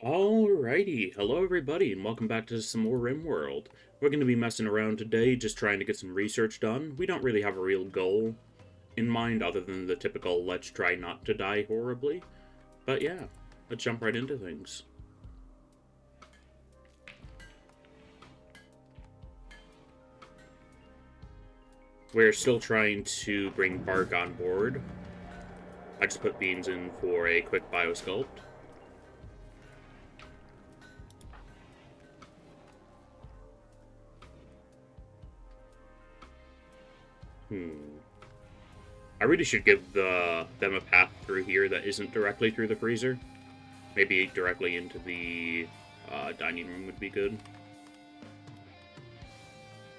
Alrighty, hello everybody, and welcome back to some more Rimworld. We're going to be messing around today, just trying to get some research done. We don't really have a real goal in mind, other than the typical let's try not to die horribly. But yeah, let's jump right into things. We're still trying to bring Bark on board. I just put Beans in for a quick biosculpt. I really should give them a path through here that isn't directly through the freezer. Maybe directly into the dining room would be good.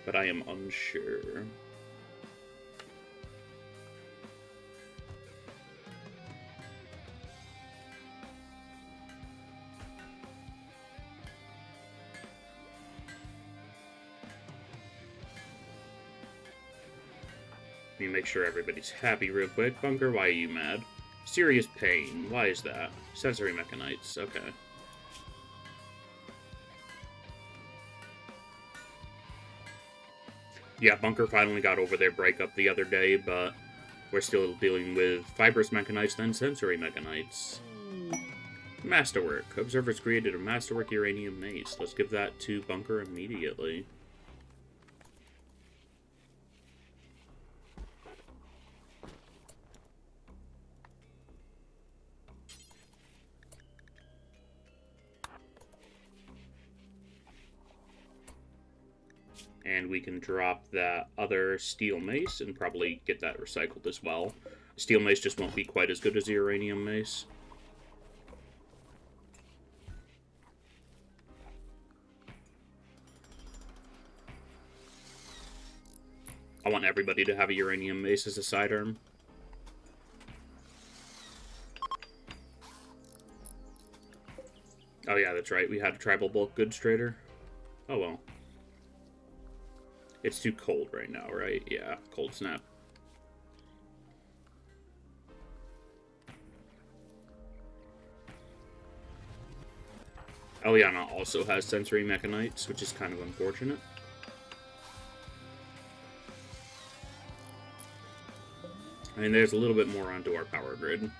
But I am unsure. Let me make sure everybody's happy real quick. Bunker, why are you mad? Serious pain. Why is that? Sensory mechanites. Okay. Yeah, Bunker finally got over their breakup the other day, but we're still dealing with fibrous mechanites, then sensory mechanites. Masterwork. Observers created a masterwork uranium mace. Let's give that to Bunker immediately. And we can drop that other steel mace and probably get that recycled as well. Steel mace just won't be quite as good as the uranium mace. I want everybody to have a uranium mace as a sidearm. Oh yeah, that's right. We had a tribal bulk goods trader. Oh well. It's too cold right now, right? Yeah, cold snap. Eliana also has sensory mechanites, which is kind of unfortunate. I mean, there's a little bit more onto our power grid.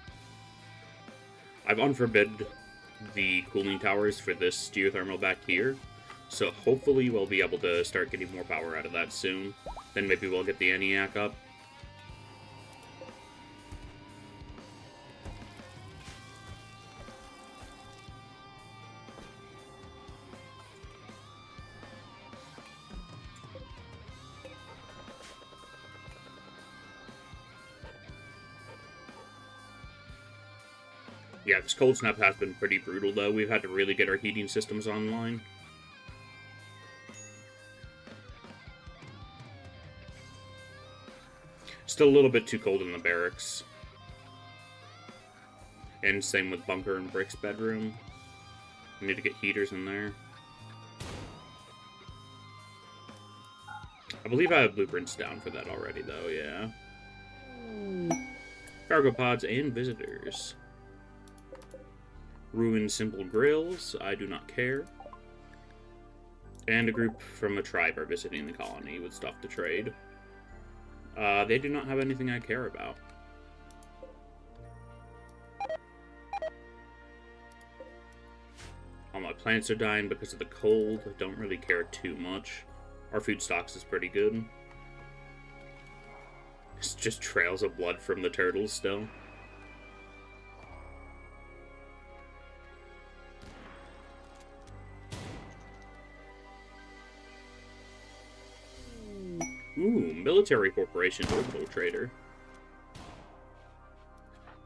I've unforbid the cooling towers for this geothermal back here, so hopefully we'll be able to start getting more power out of that soon. Then maybe we'll get the ENIAC up. Yeah, this cold snap has been pretty brutal, though. We've had to really get our heating systems online. Still a little bit too cold in the barracks. And same with Bunker and Brick's bedroom. We need to get heaters in there. I believe I have blueprints down for that already, though, yeah. Cargo pods and visitors. Ruined simple grills, I do not care. And a group from a tribe are visiting the colony with stuff to trade. They do not have anything I care about. All my plants are dying because of the cold. I don't really care too much. Our food stocks is pretty good. It's just trails of blood from the turtles still. Ooh, military corporation orbital trader.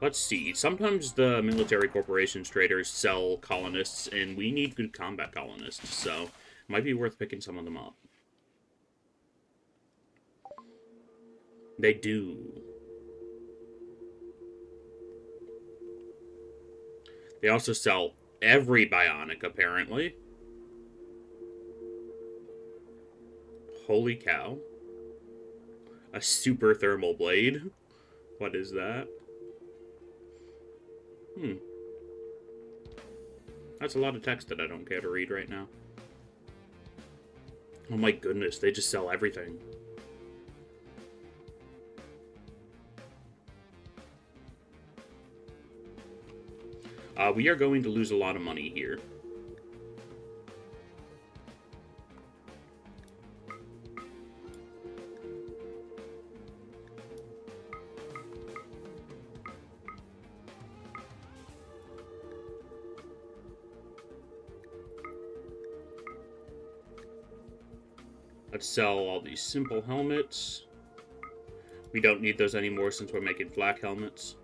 Let's see. Sometimes the military corporations traders sell colonists, and we need good combat colonists, so it might be worth picking some of them up. They do. They also sell every bionic, apparently. Holy cow. A super thermal blade? What is that? That's a lot of text that I don't care to read right now. Oh my goodness, they just sell everything. We are going to lose a lot of money here. Let's sell all these simple helmets. We don't need those anymore since we're making flak helmets.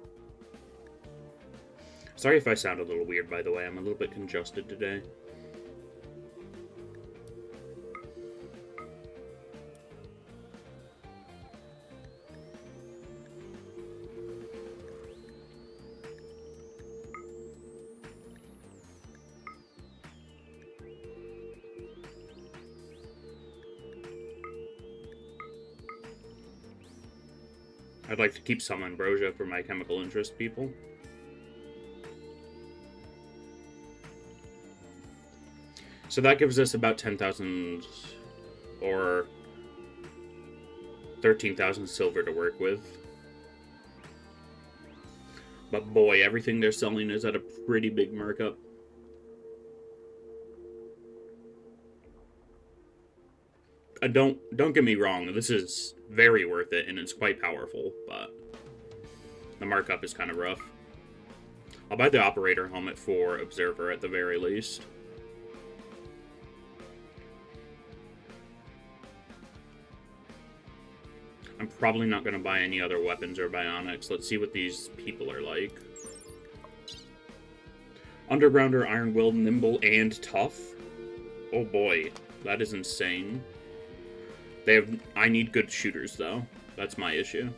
Sorry if I sound a little weird, by the way. I'm a little bit congested today. I'd like to keep some ambrosia for my chemical interest people. So that gives us about 10,000 or 13,000 silver to work with. But boy, everything they're selling is at a pretty big markup. Don't get me wrong, this is very worth it and it's quite powerful, but the markup is kind of rough. I'll buy the operator helmet for Observer at the very least. I'm probably not going to buy any other weapons or bionics. Let's see what these people are like. Undergrounder, Iron-Willed, Nimble, and Tough. Oh boy, that is insane. I need good shooters, though. That's my issue.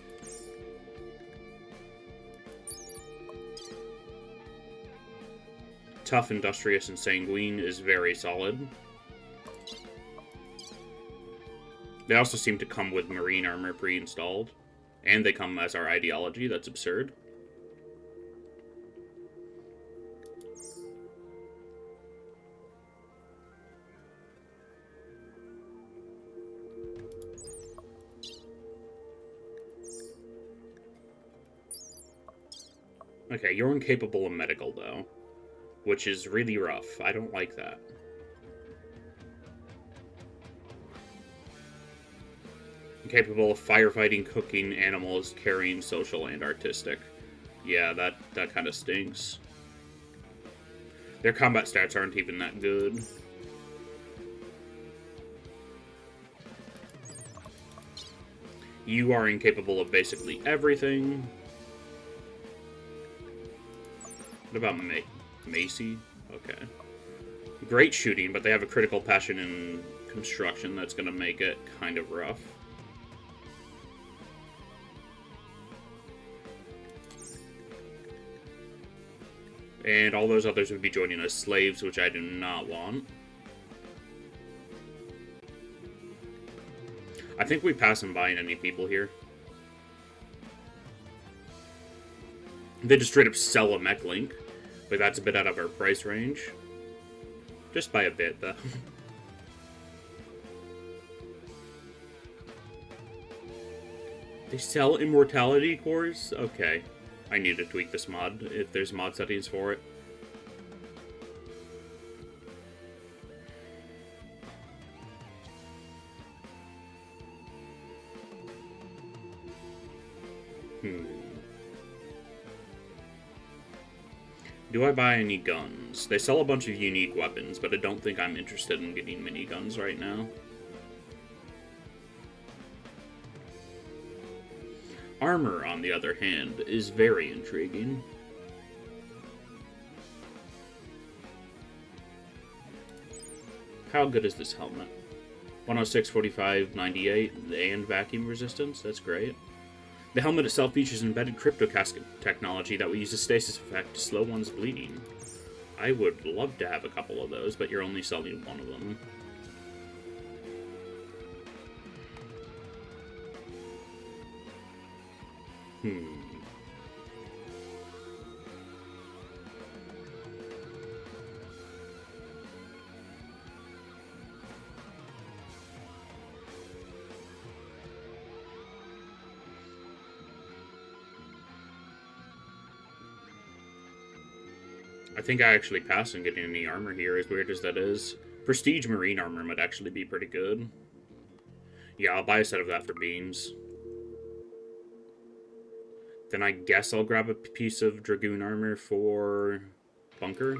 Tough, Industrious, and Sanguine is very solid. They also seem to come with marine armor pre-installed. And they come as our ideology. That's absurd. Okay, you're incapable of medical, though. Which is really rough. I don't like that. Capable of firefighting, cooking, animals, carrying, social, and artistic. Yeah, that kind of stinks. Their combat stats aren't even that good. You are incapable of basically everything. What about Macy? Okay. Great shooting, but they have a critical passion in construction that's going to make it kind of rough. And all those others would be joining as slaves, which I do not want. I think we pass on buying any people here. They just straight up sell a mech link, but that's a bit out of our price range. Just by a bit, though. They sell immortality cores? Okay. I need to tweak this mod, if there's mod settings for it. Do I buy any guns? They sell a bunch of unique weapons, but I don't think I'm interested in getting miniguns right now. Armor, on the other hand, is very intriguing. How good is this helmet? 106, 45, 98, and vacuum resistance? That's great. The helmet itself features embedded crypto casket technology that will use a stasis effect to slow one's bleeding. I would love to have a couple of those, but you're only selling one of them. I think I actually passed on getting any armor here, as weird as that is. Prestige marine armor might actually be pretty good. Yeah, I'll buy a set of that for beans. Then I guess I'll grab a piece of dragoon armor for bunker.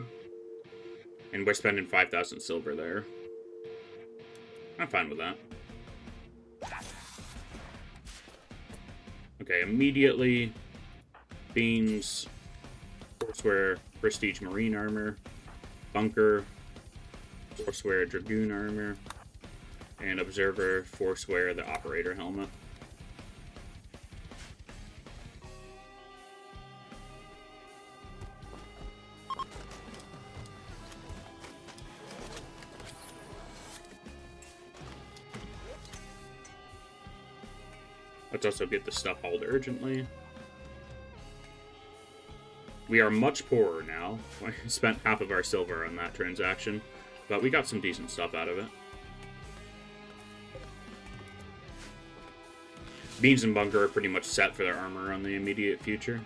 And we're spending 5,000 silver there. I'm fine with that. Okay, immediately. Beans. Forswear prestige marine armor. Bunker. Forswear dragoon armor. And observer forswear the operator helmet. Let's also get the stuff hauled urgently. We are much poorer now. We spent half of our silver on that transaction, but we got some decent stuff out of it. Beans and Bunker are pretty much set for their armor on the immediate future.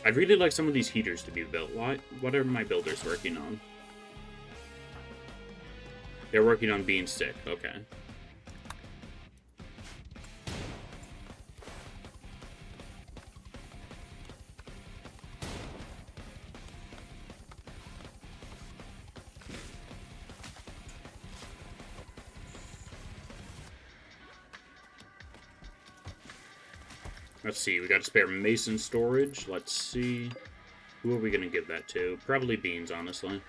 I'd really like some of these heaters to be built. What are my builders working on? They're working on being sick. Okay. Let's see, we got a spare mason storage. Let's see. Who are we going to give that to? Probably beans, honestly.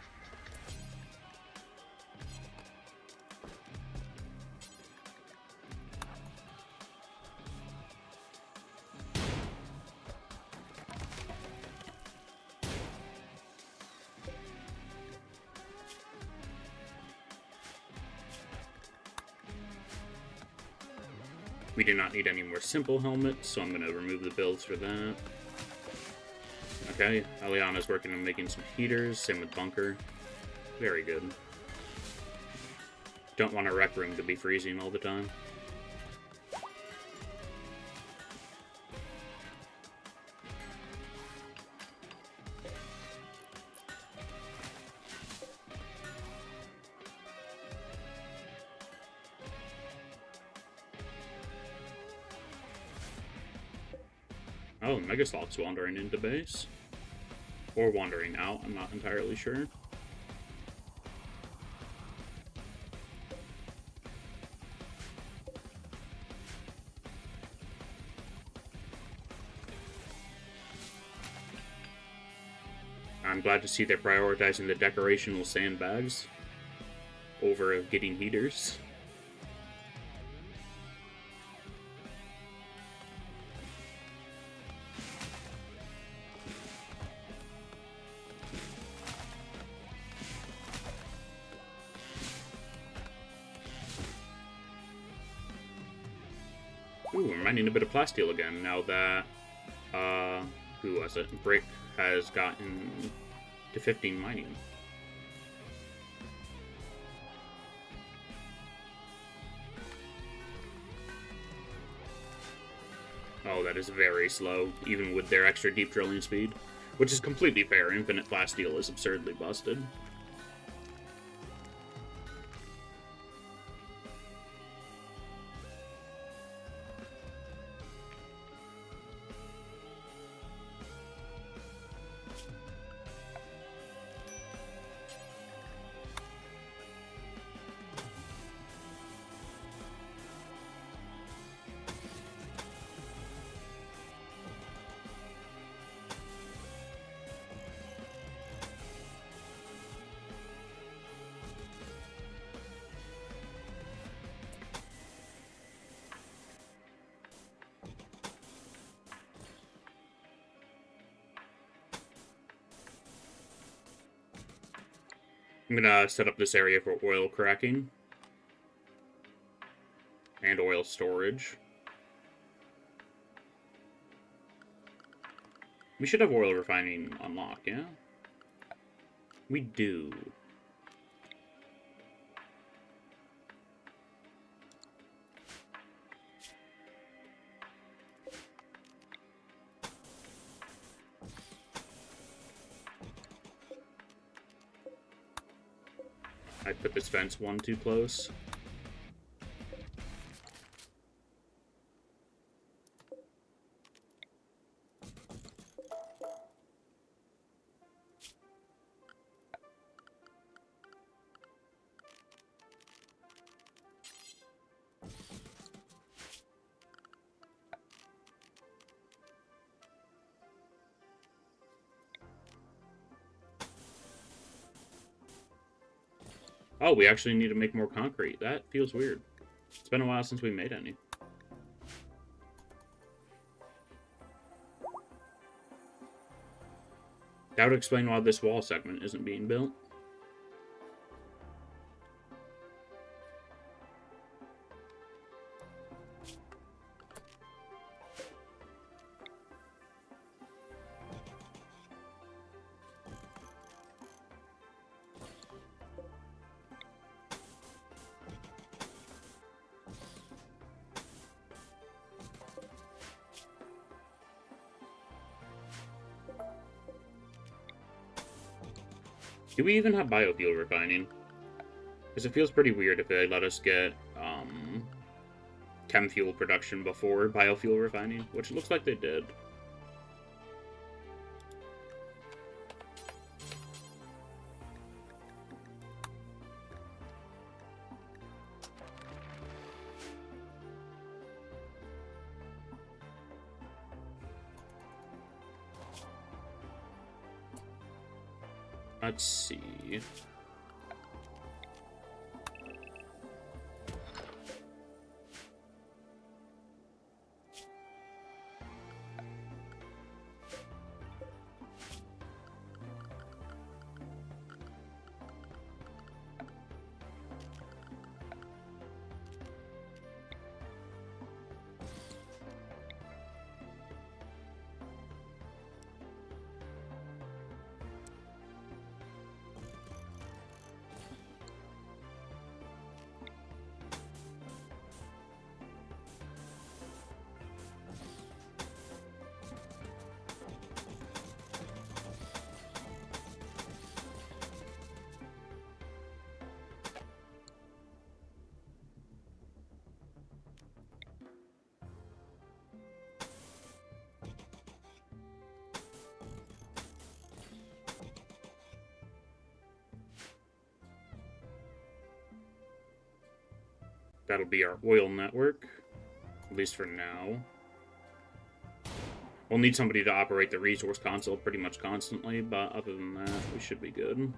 We do not need any more simple helmets, so I'm going to remove the builds for that. Okay, Aliana's working on making some heaters, same with Bunker. Very good. Don't want a rec room to be freezing all the time. Oh, Megaslot's wandering into base. Or wandering out, I'm not entirely sure. I'm glad to see they're prioritizing the decorational sandbags over getting heaters. Ooh, I'm mining a bit of plasteel again now that, who was it? Brick has gotten to 15 mining. Oh, that is very slow, even with their extra deep drilling speed. Which is completely fair, infinite plasteel is absurdly busted. I'm gonna set up this area for oil cracking and oil storage. We should have oil refining unlocked, yeah? We do. I put this fence one too close. Oh, we actually need to make more concrete. That feels weird. It's been a while since we made any. That would explain why this wall segment isn't being built. Do we even have biofuel refining? Because it feels pretty weird if they let us get chem fuel production before biofuel refining, which it looks like they did. Let's see. That'll be our oil network, at least for now. We'll need somebody to operate the resource console pretty much constantly, but other than that, we should be good.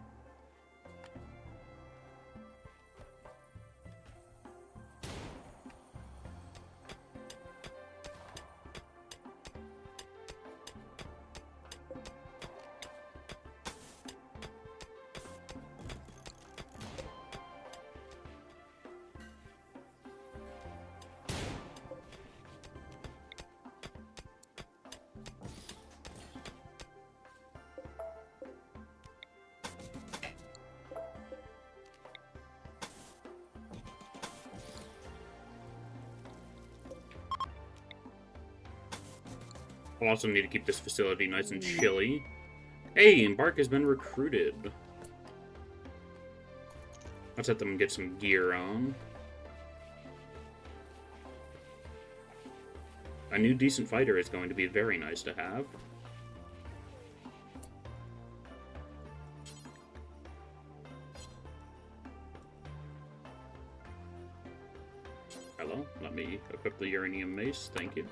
We'll also need to keep this facility nice and chilly. Hey, Embark has been recruited. Let's let them get some gear on. A new decent fighter is going to be very nice to have. Hello, let me equip the uranium mace, thank you.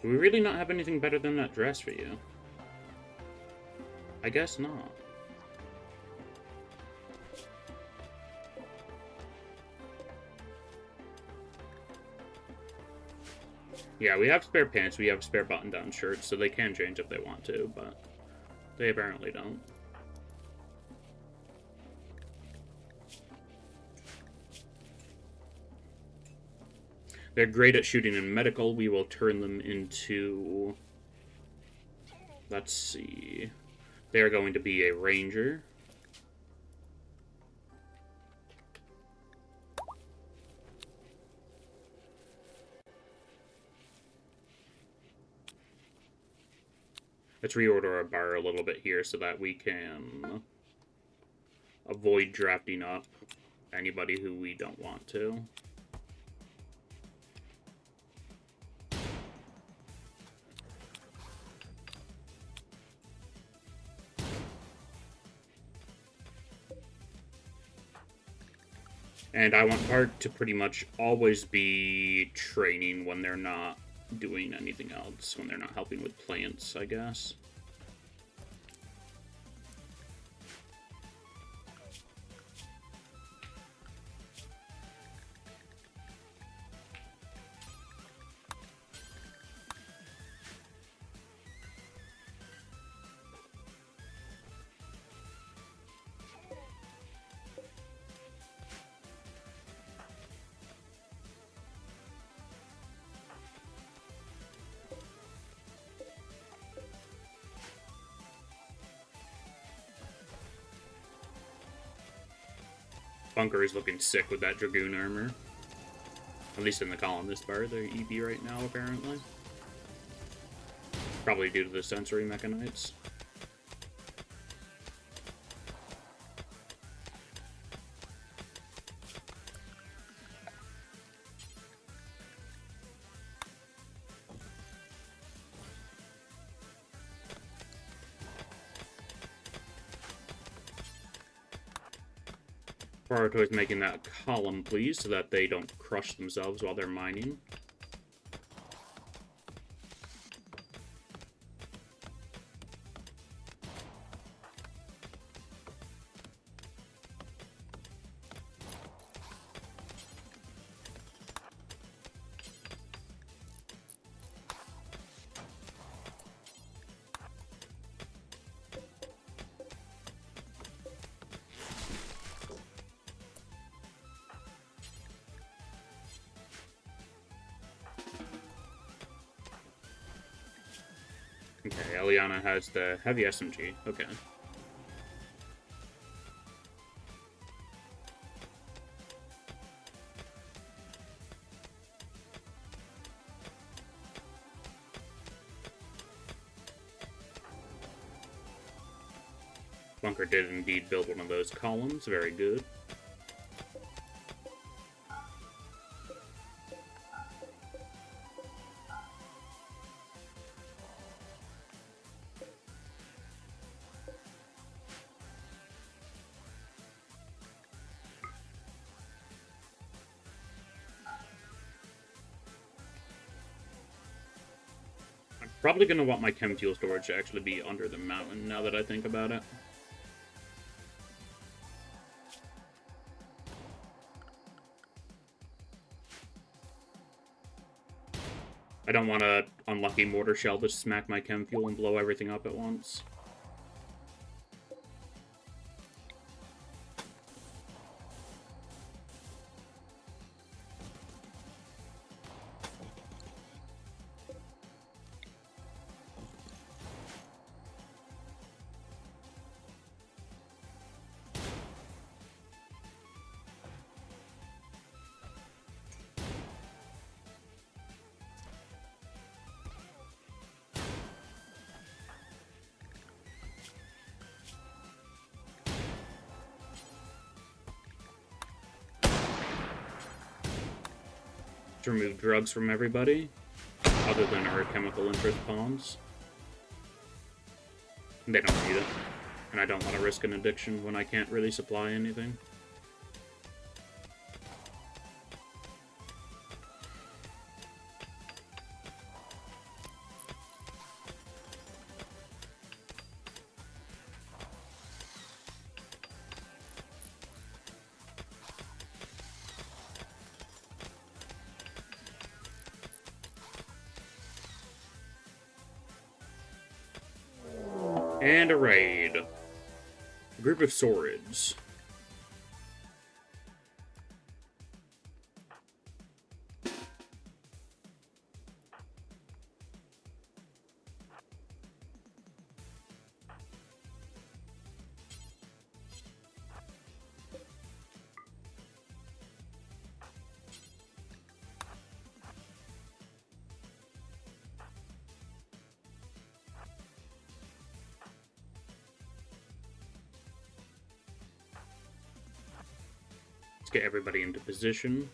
Do we really not have anything better than that dress for you? I guess not. Yeah, we have spare pants, we have spare button-down shirts, so they can change if they want to, but they apparently don't. They're great at shooting in medical. We will turn them into... Let's see. They're going to be a ranger. Let's reorder our bar a little bit here so that we can avoid drafting up anybody who we don't want to. And I want Bart to pretty much always be training when they're not doing anything else, when they're not helping with plants, I guess. Bunker is looking sick with that Dragoon armor. At least in the columnist bar, they're EB right now, apparently. Probably due to the sensory mechanites. Prioritize making that column, please, so that they don't crush themselves while they're mining. Okay, Eliana has the heavy SMG. Okay. Bunker did indeed build one of those columns. Very good. Probably going to want my chem fuel storage to actually be under the mountain, now that I think about it. I don't want a unlucky mortar shell to smack my chem fuel and blow everything up at once. To remove drugs from everybody, other than our chemical interest pawns. They don't need it, and I don't want to risk an addiction when I can't really supply anything. And a raid. A group of swords. Let's get everybody into position.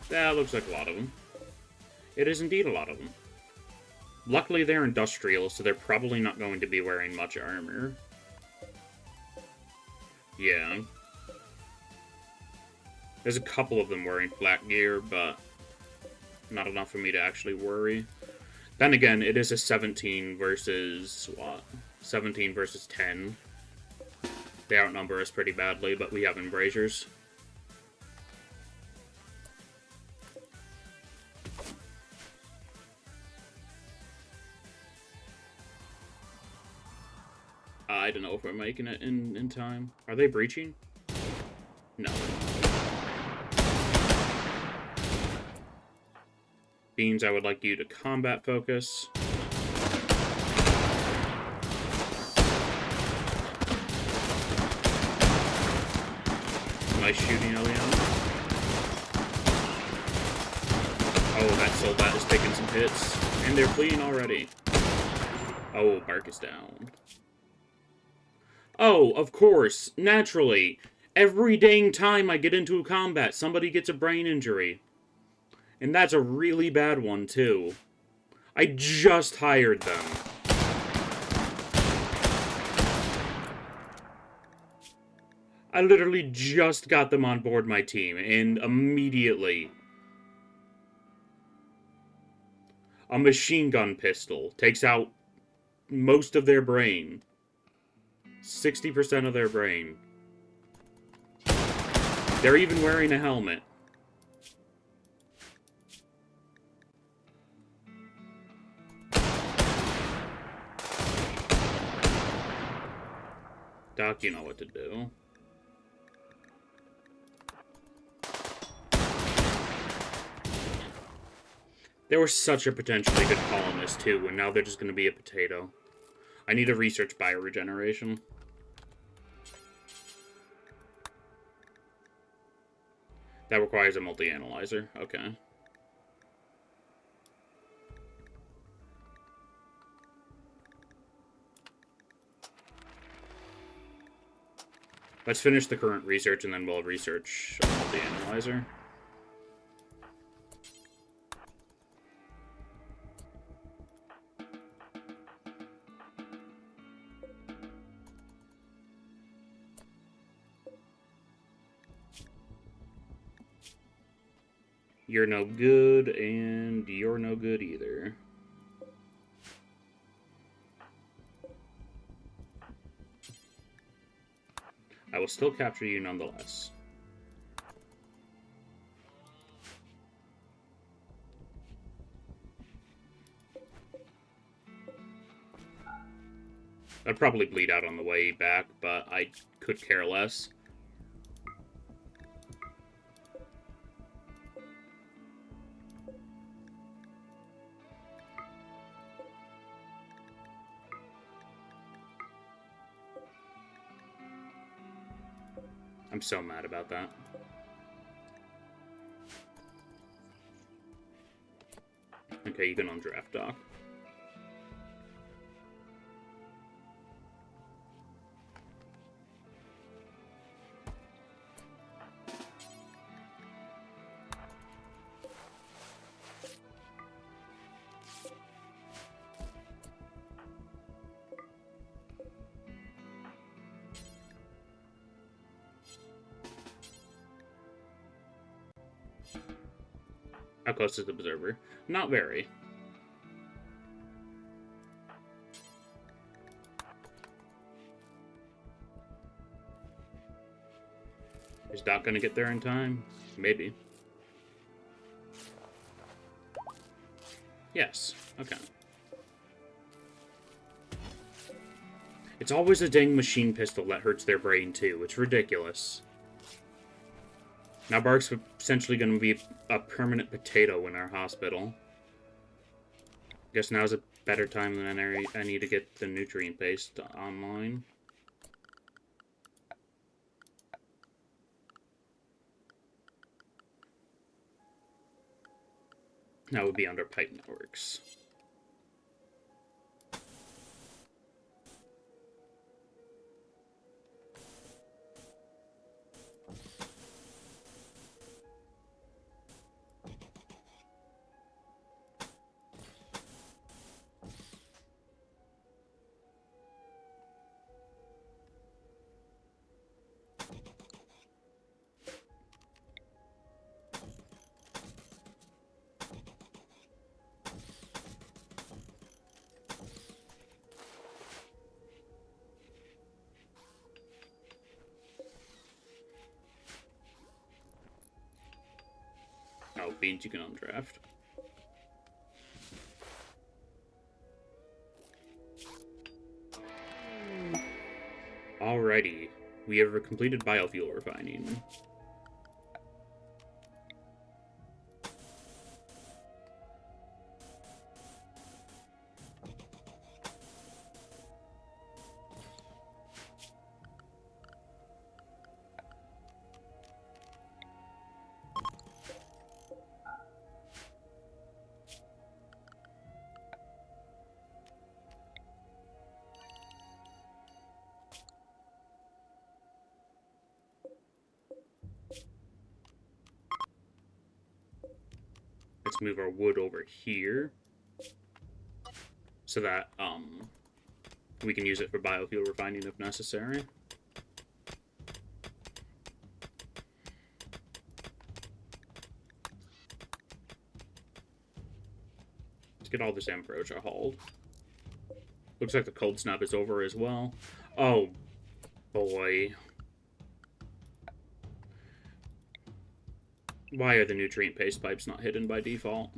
That looks like a lot of them. It is indeed a lot of them. Luckily, they're industrial, so they're probably not going to be wearing much armor. Yeah. There's a couple of them wearing flat gear, but not enough for me to actually worry. Then again, it is a 17 versus, what? 17 versus 10. They outnumber us pretty badly, but we have embrasures. I don't know if we're making it in time. Are they breaching? No. Beans, I would like you to combat focus. Nice shooting, Eliana. Oh, that Soldat is taking some hits. And they're fleeing already. Oh, Bark is down. Oh, of course, naturally. Every dang time I get into a combat, somebody gets a brain injury. And that's a really bad one, too. I just hired them. I literally just got them on board my team, and immediately a machine gun pistol takes out most of their brain. 60% of their brain. They're even wearing a helmet. Doc, you know what to do. They were such a potentially good colonist, too, and now they're just going to be a potato. I need to research bioregeneration. That requires a multi-analyzer. Okay. Let's finish the current research, and then we'll research a multi-analyzer. You're no good, and you're no good either. I will still capture you nonetheless. I'd probably bleed out on the way back, but I could care less. I'm so mad about that. Okay, you can undraft Doc. How close is the Observer? Not very. Is Doc gonna get there in time? Maybe. Yes. Okay. It's always a dang machine pistol that hurts their brain, too. It's ridiculous. Now Bark's essentially going to be a permanent potato in our hospital. Guess now's a better time than I need to get the nutrient paste online. That would be under pipe networks. Oh, beans you can undraft. Alrighty. We have completed biofuel refining. Let's move our wood over here so that we can use it for biofuel refining if necessary. Let's get all this ambrosia hauled. Looks like the cold snap is over as well. Oh, boy. Why are the nutrient paste pipes not hidden by default?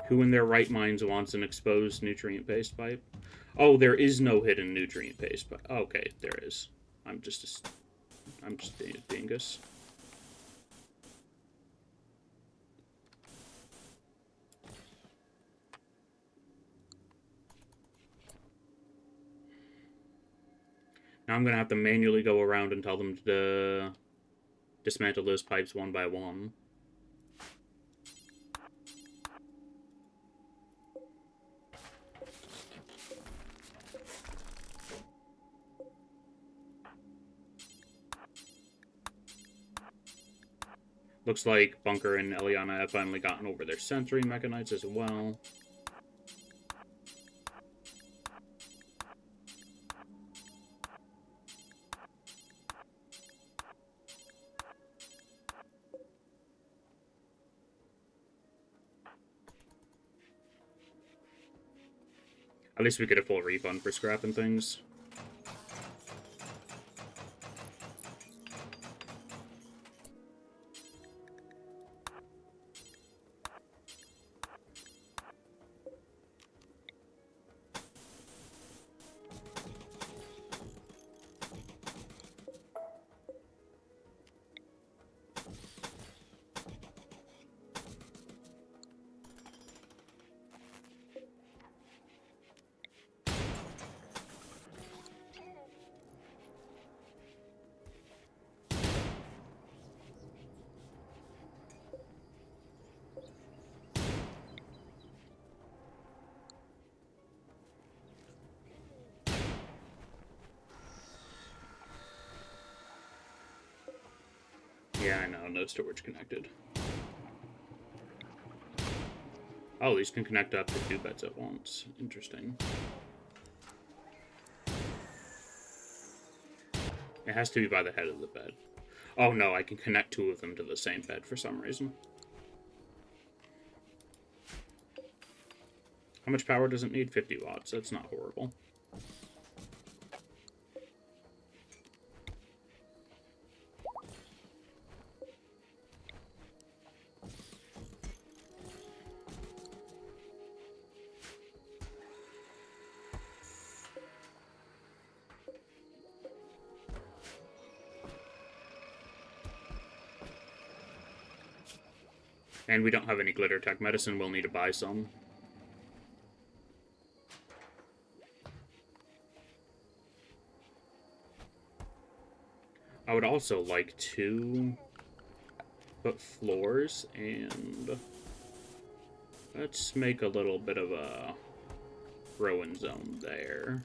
Who in their right minds wants an exposed nutrient paste pipe? Oh, there is no hidden nutrient paste pipe. Okay, there is. I'm just a dingus. Now I'm going to have to manually go around and tell them to dismantle those pipes one by one. Looks like Bunker and Eliana have finally gotten over their sensory mechanites as well. At least we get a full refund for scrapping things. Yeah, I know, no storage connected. Oh, these can connect up to 2 beds at once. Interesting. It has to be by the head of the bed. Oh no, I can connect 2 of them to the same bed for some reason. How much power does it need? 50 watts. That's not horrible. And we don't have any glitter tech medicine, we'll need to buy some. I would also like to put floors, and let's make a little bit of a growing zone there.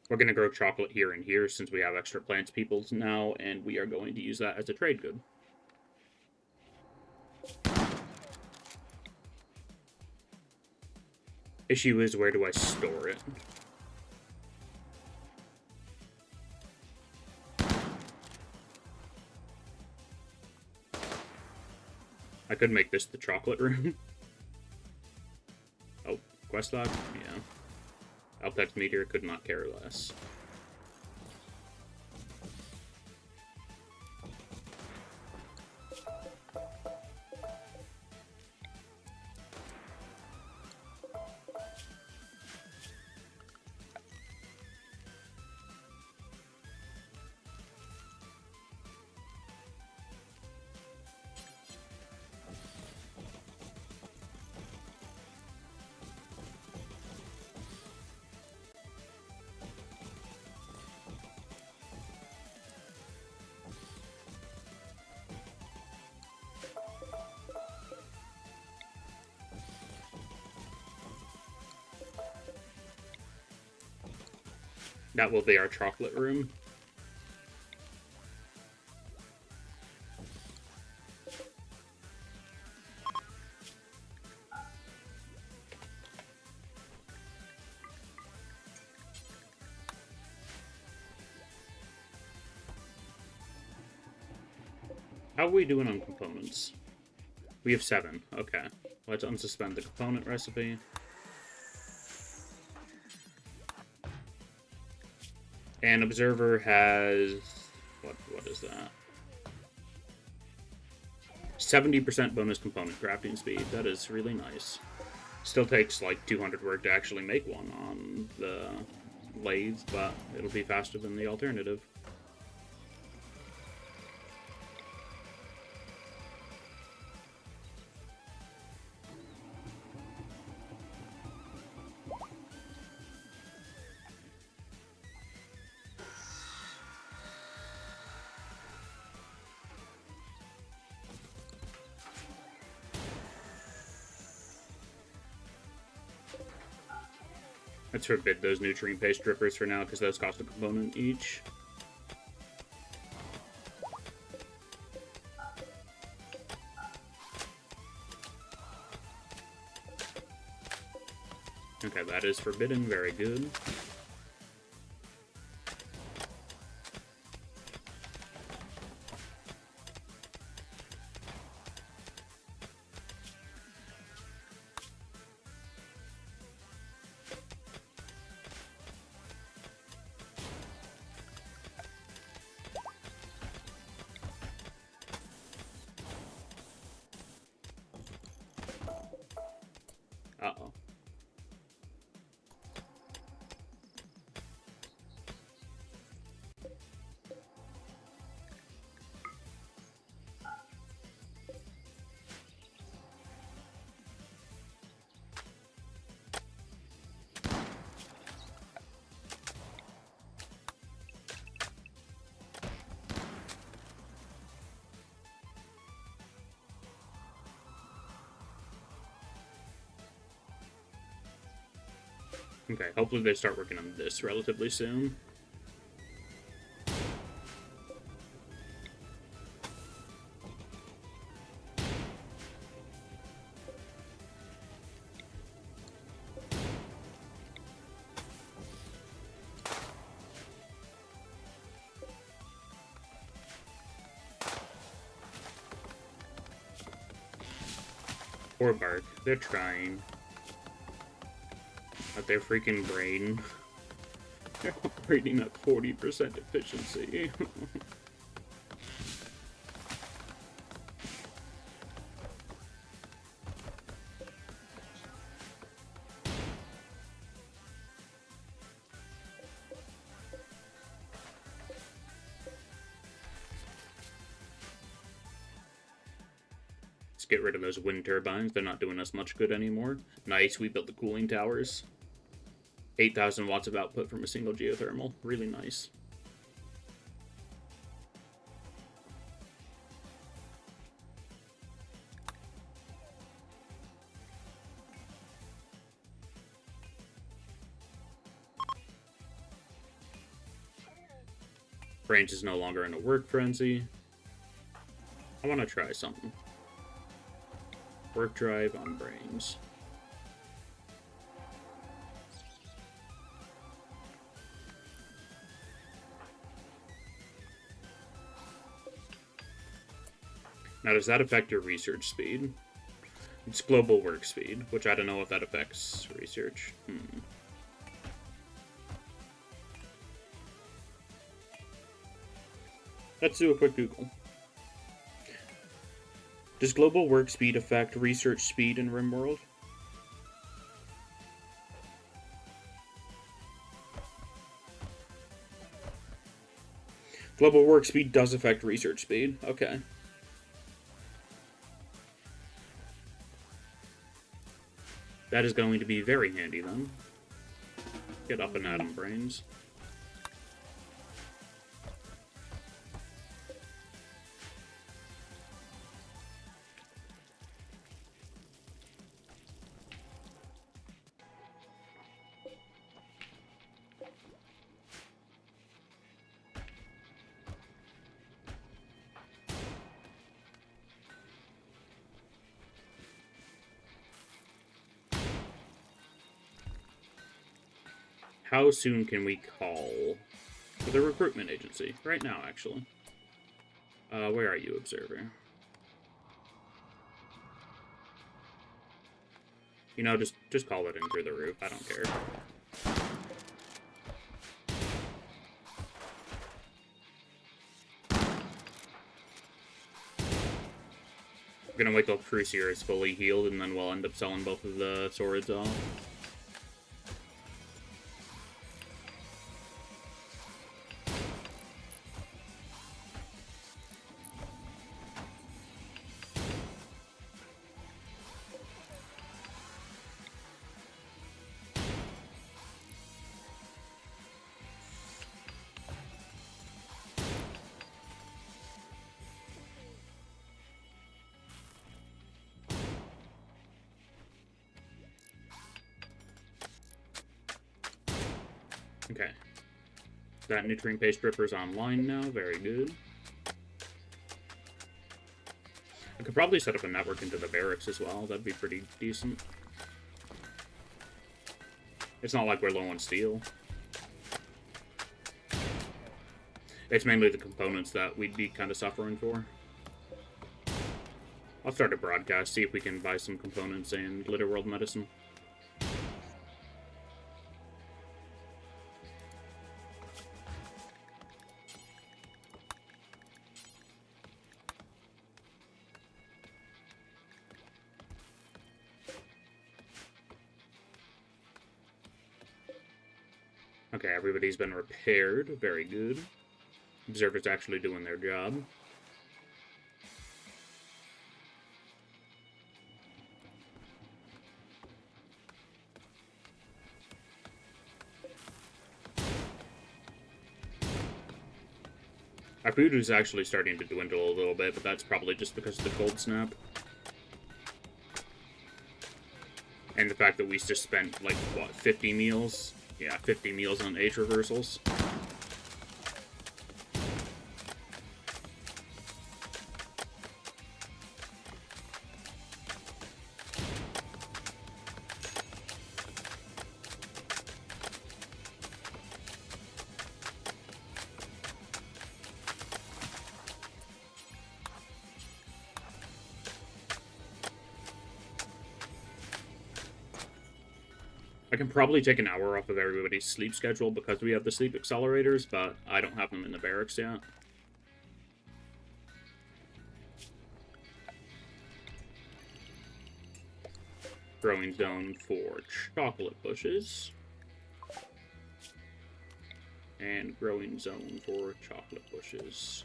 We're going to grow chocolate here and here since we have extra plants peoples now, and we are going to use that as a trade good. Issue is, where do I store it? I could make this the chocolate room. Oh, quest log? Yeah. Alpex Meteor could not care less. That will be our chocolate room. How are we doing on components? We have 7. Okay. Let's unsuspend the component recipe. And Observer has... What is that? 70% bonus component crafting speed. That is really nice. Still takes like 200 work to actually make one on the lathe, but it'll be faster than the alternative. Let's forbid those nutrient paste drippers for now, because those cost a component each. Okay, that is forbidden. Very good. Uh-oh. Okay, hopefully they start working on this relatively soon. Poor Bark, they're trying. At their freaking brain. They're operating at 40% efficiency. get rid of those wind turbines. They're not doing us much good anymore. Nice, we built the cooling towers. 8,000 watts of output from a single geothermal. Really nice. Brains is no longer in a work frenzy. I want to try something. Work drive on Brains. Now, does that affect your research speed? It's global work speed, which I don't know if that affects research. Let's do a quick Google. Does global work speed affect research speed in Rimworld? Global work speed does affect research speed. Okay. That is going to be very handy then. Get up and at 'em, Brains. How soon can we call for the recruitment agency? Right now, actually. Where are you, Observer? You know, just call it in through the roof. I don't care. We're gonna wait till Crucier is fully healed, and then we'll end up selling both of the swords off. Okay. That nutrient paste dripper is online now. Very good. I could probably set up a network into the barracks as well. That'd be pretty decent. It's not like we're low on steel. It's mainly the components that we'd be kind of suffering for. I'll start a broadcast, see if we can buy some components and Litter medicine. Okay, everybody's been repaired. Very good. Observer's actually doing their job. Our food is actually starting to dwindle a little bit, but that's probably just because of the cold snap. And the fact that we just spent, like, what, 50 meals? Yeah, 50 meals on age reversals. I can probably take an hour off of everybody's sleep schedule because we have the sleep accelerators, but I don't have them in the barracks yet. Growing zone for chocolate bushes. And growing zone for chocolate bushes.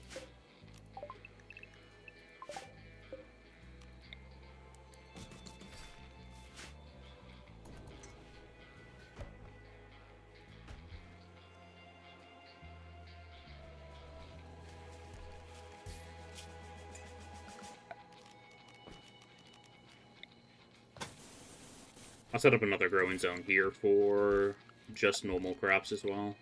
I'll set up another growing zone here for just normal crops as well.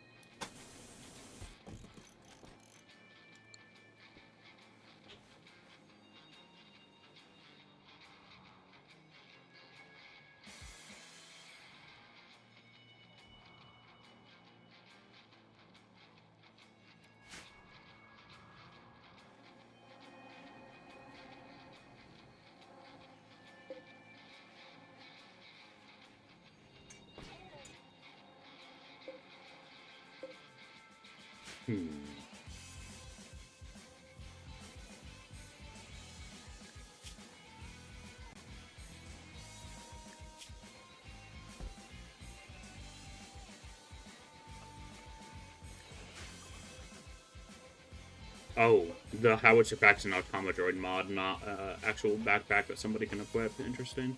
Oh, the howitzer pack's an Automa Droid mod, not actual backpack that somebody can equip. Interesting.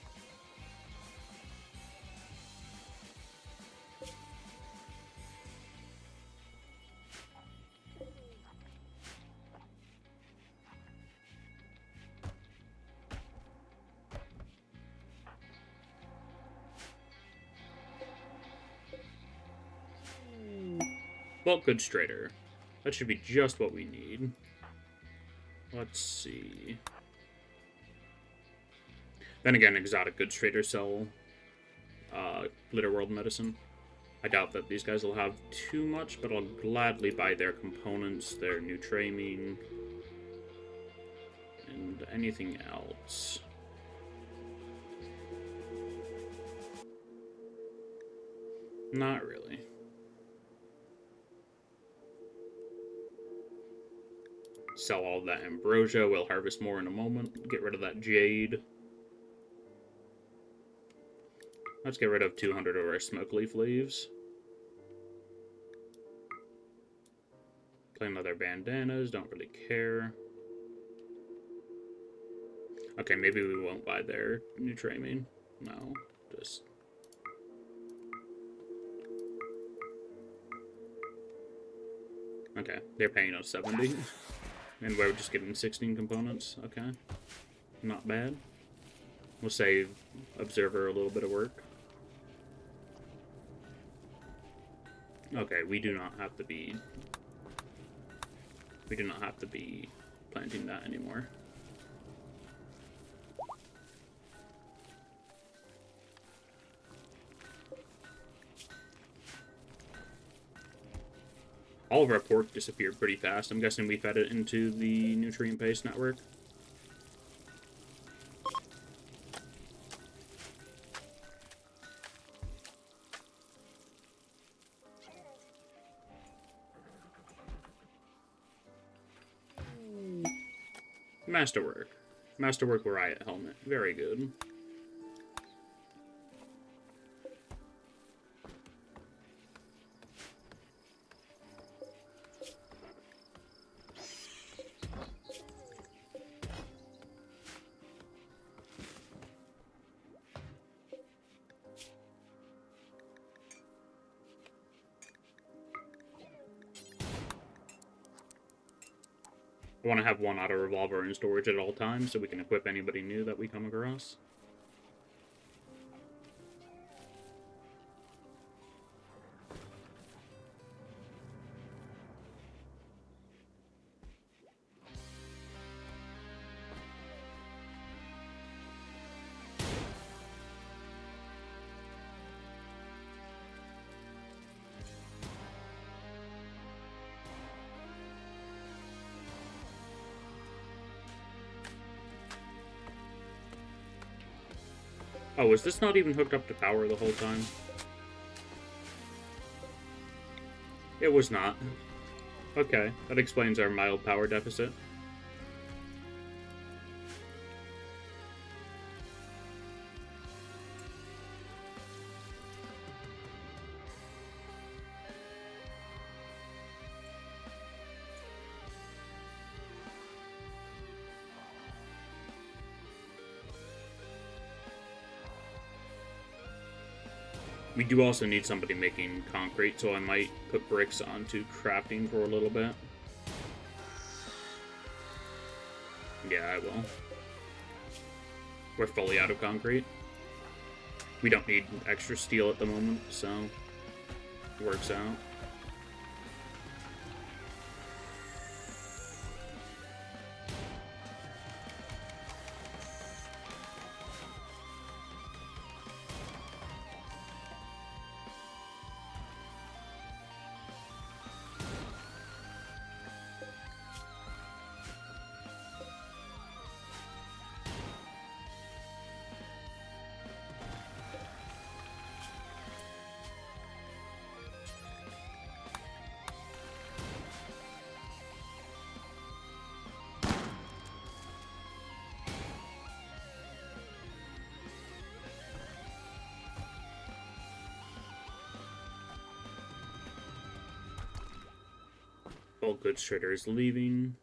Bulk goods trader. That should be just what we need. Let's see. Then again, exotic goods traders sell Litterworld medicine. I doubt that these guys will have too much, but I'll gladly buy their components, their nutramine, and anything else. Not really. Sell all that ambrosia. We'll harvest more in a moment. Get rid of that jade. Let's get rid of 200 of our smoke leaf leaves. Claim leather bandanas. Don't really care. Okay, maybe we won't buy their nutramine. No, just... Okay, they're paying us 70. And we're just getting 16 components. Okay. Not bad. We'll save Observer a little bit of work. Okay, we do not have to be... We do not have to be planting that anymore. All of our pork disappeared pretty fast. I'm guessing we fed it into the nutrient-based network. Masterwork. Masterwork Riot helmet. Very good. I want to have one auto revolver in storage at all times so we can equip anybody new that we come across. Oh, is this not even hooked up to power the whole time? It was not. Okay, that explains our mild power deficit. We do also need somebody making concrete, so I might put bricks onto crafting for a little bit. Yeah, I will. We're fully out of concrete. We don't need extra steel at the moment, so it works out. All goods trader is leaving.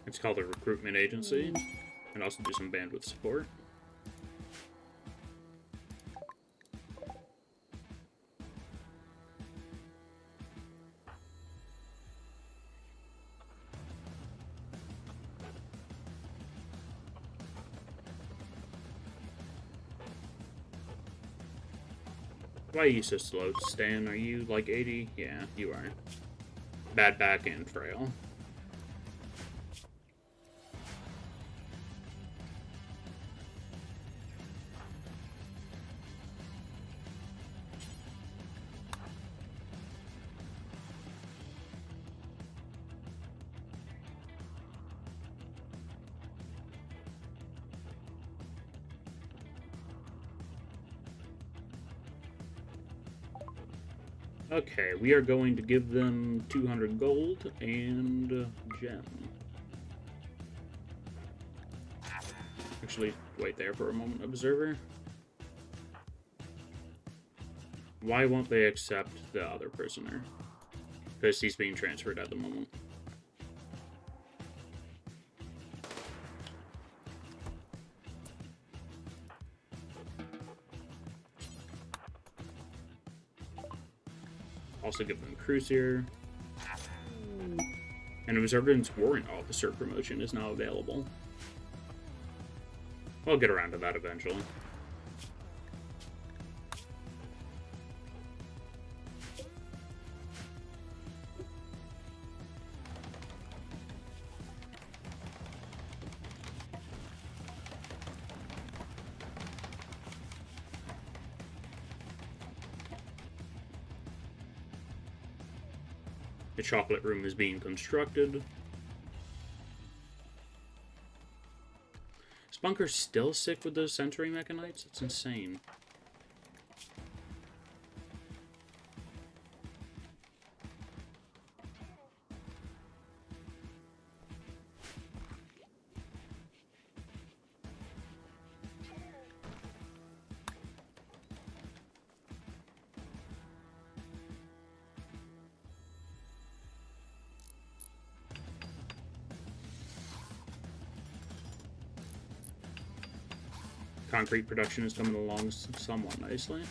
It's called a recruitment agency, and also do some bandwidth support. Why are you so slow, Stan? Are you like 80? Yeah, you are. Bad back and frail. Okay, we are going to give them 200 gold and gem. Actually, wait there for a moment, observer. Why won't they accept the other prisoner? Because he's being transferred at the moment. Also give them Cruiser. And Observance Warrant Officer promotion is now available. We'll get around to that eventually. The chocolate room is being constructed. Is Bunker still sick with those sensory mechanites? It's insane. Concrete production is coming along somewhat nicely.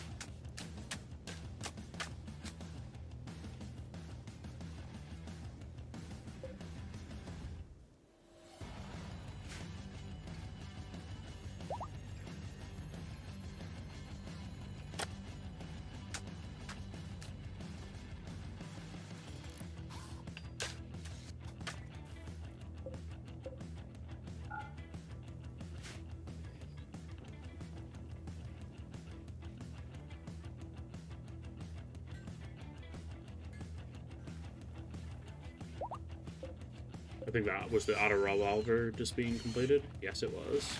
I think that was the auto revolver just being completed. Yes, it was.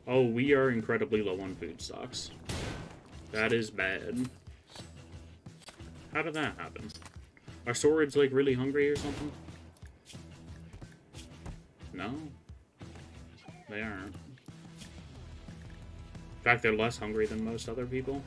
Oh, we are incredibly low on food stocks. That is bad. How did that happen? Are swords, like, really hungry or something? No. They aren't. In fact, they're less hungry than most other people.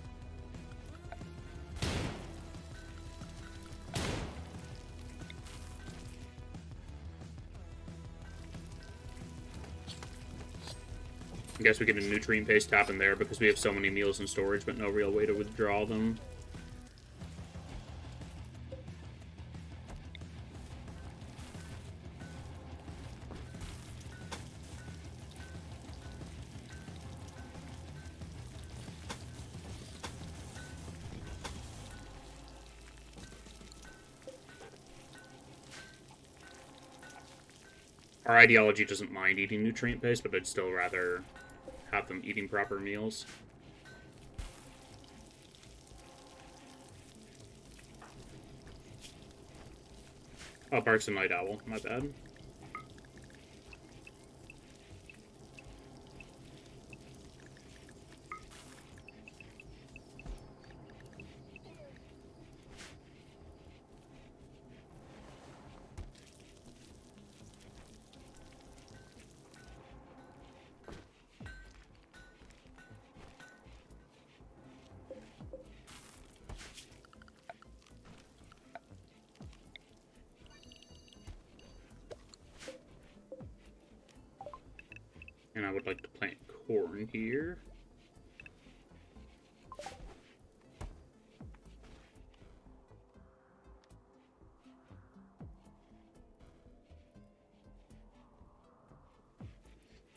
I guess we get a nutrient paste tap in there because we have so many meals in storage, but no real way to withdraw them. Our ideology doesn't mind eating nutrient paste, but I'd still rather have them eating proper meals. Oh, Bark's a night owl. My bad. And I would like to plant corn here.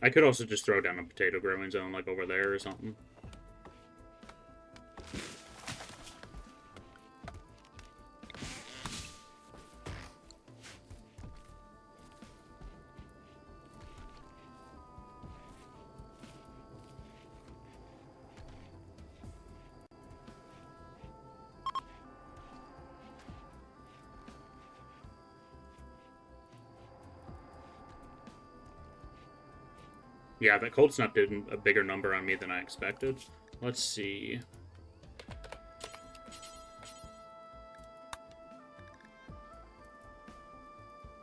I could also just throw down a potato growing zone, like over there or something. Yeah, that cold snap did a bigger number on me than I expected. Let's see.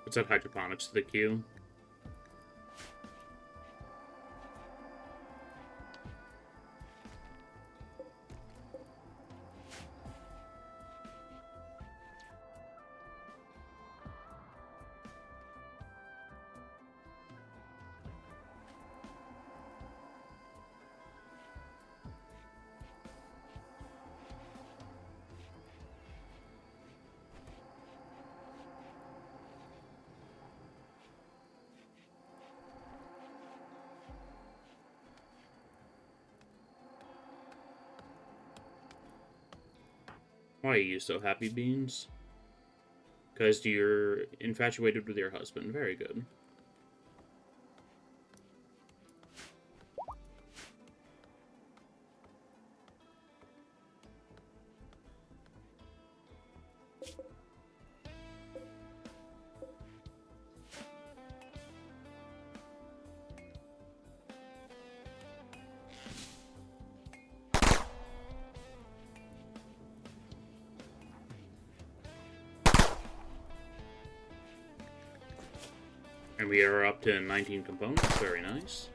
Let's add hydroponics to the queue. Why are you so happy, Beans? Because you're infatuated with your husband. Very good. And we are up to 19 components. Very nice.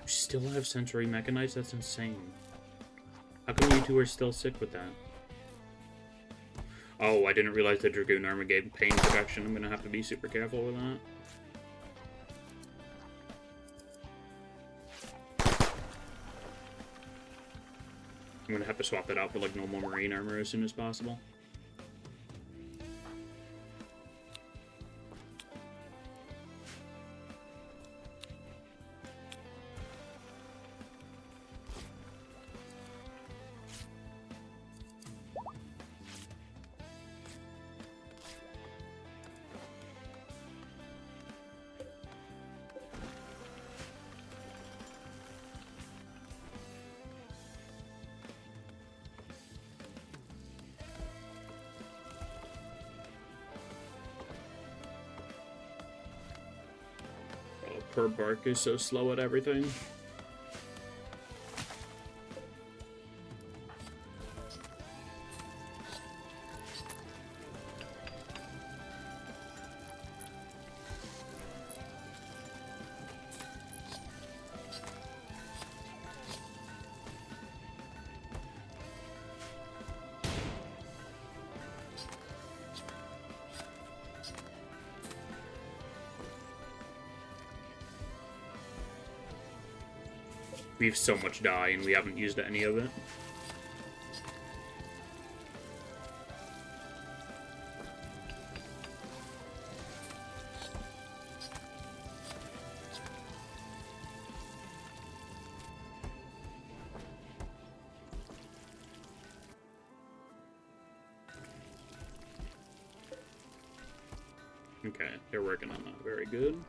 We still have sensory mechanites? That's insane. How come you two are still sick with that? Oh, I didn't realize the Dragoon armor gave pain protection. I'm gonna have to be super careful with that. I'm gonna have to swap that out for like normal marine armor as soon as possible. poor Bark is so slow at everything. We have so much dye, and we haven't used any of it. Okay, they're working on that. Very good.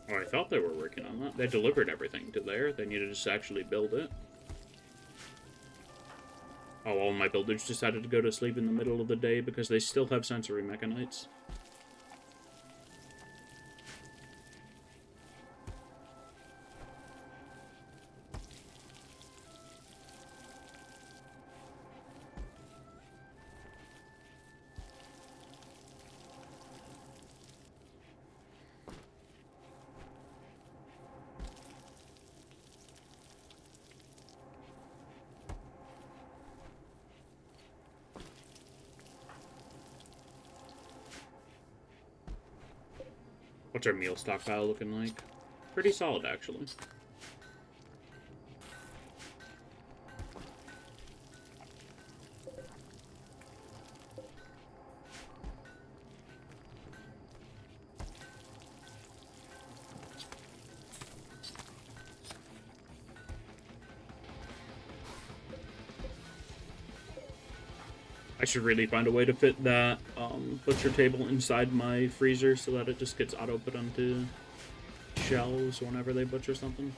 Oh, I thought they were working on that. They delivered everything to there. They needed to just actually build it. Oh, all my builders decided to go to sleep in the middle of the day because they still have sensory mechanites. What's our meal stockpile looking like? Pretty solid, actually. I should really find a way to fit that butcher table inside my freezer so that it just gets auto-put onto shelves whenever they butcher something.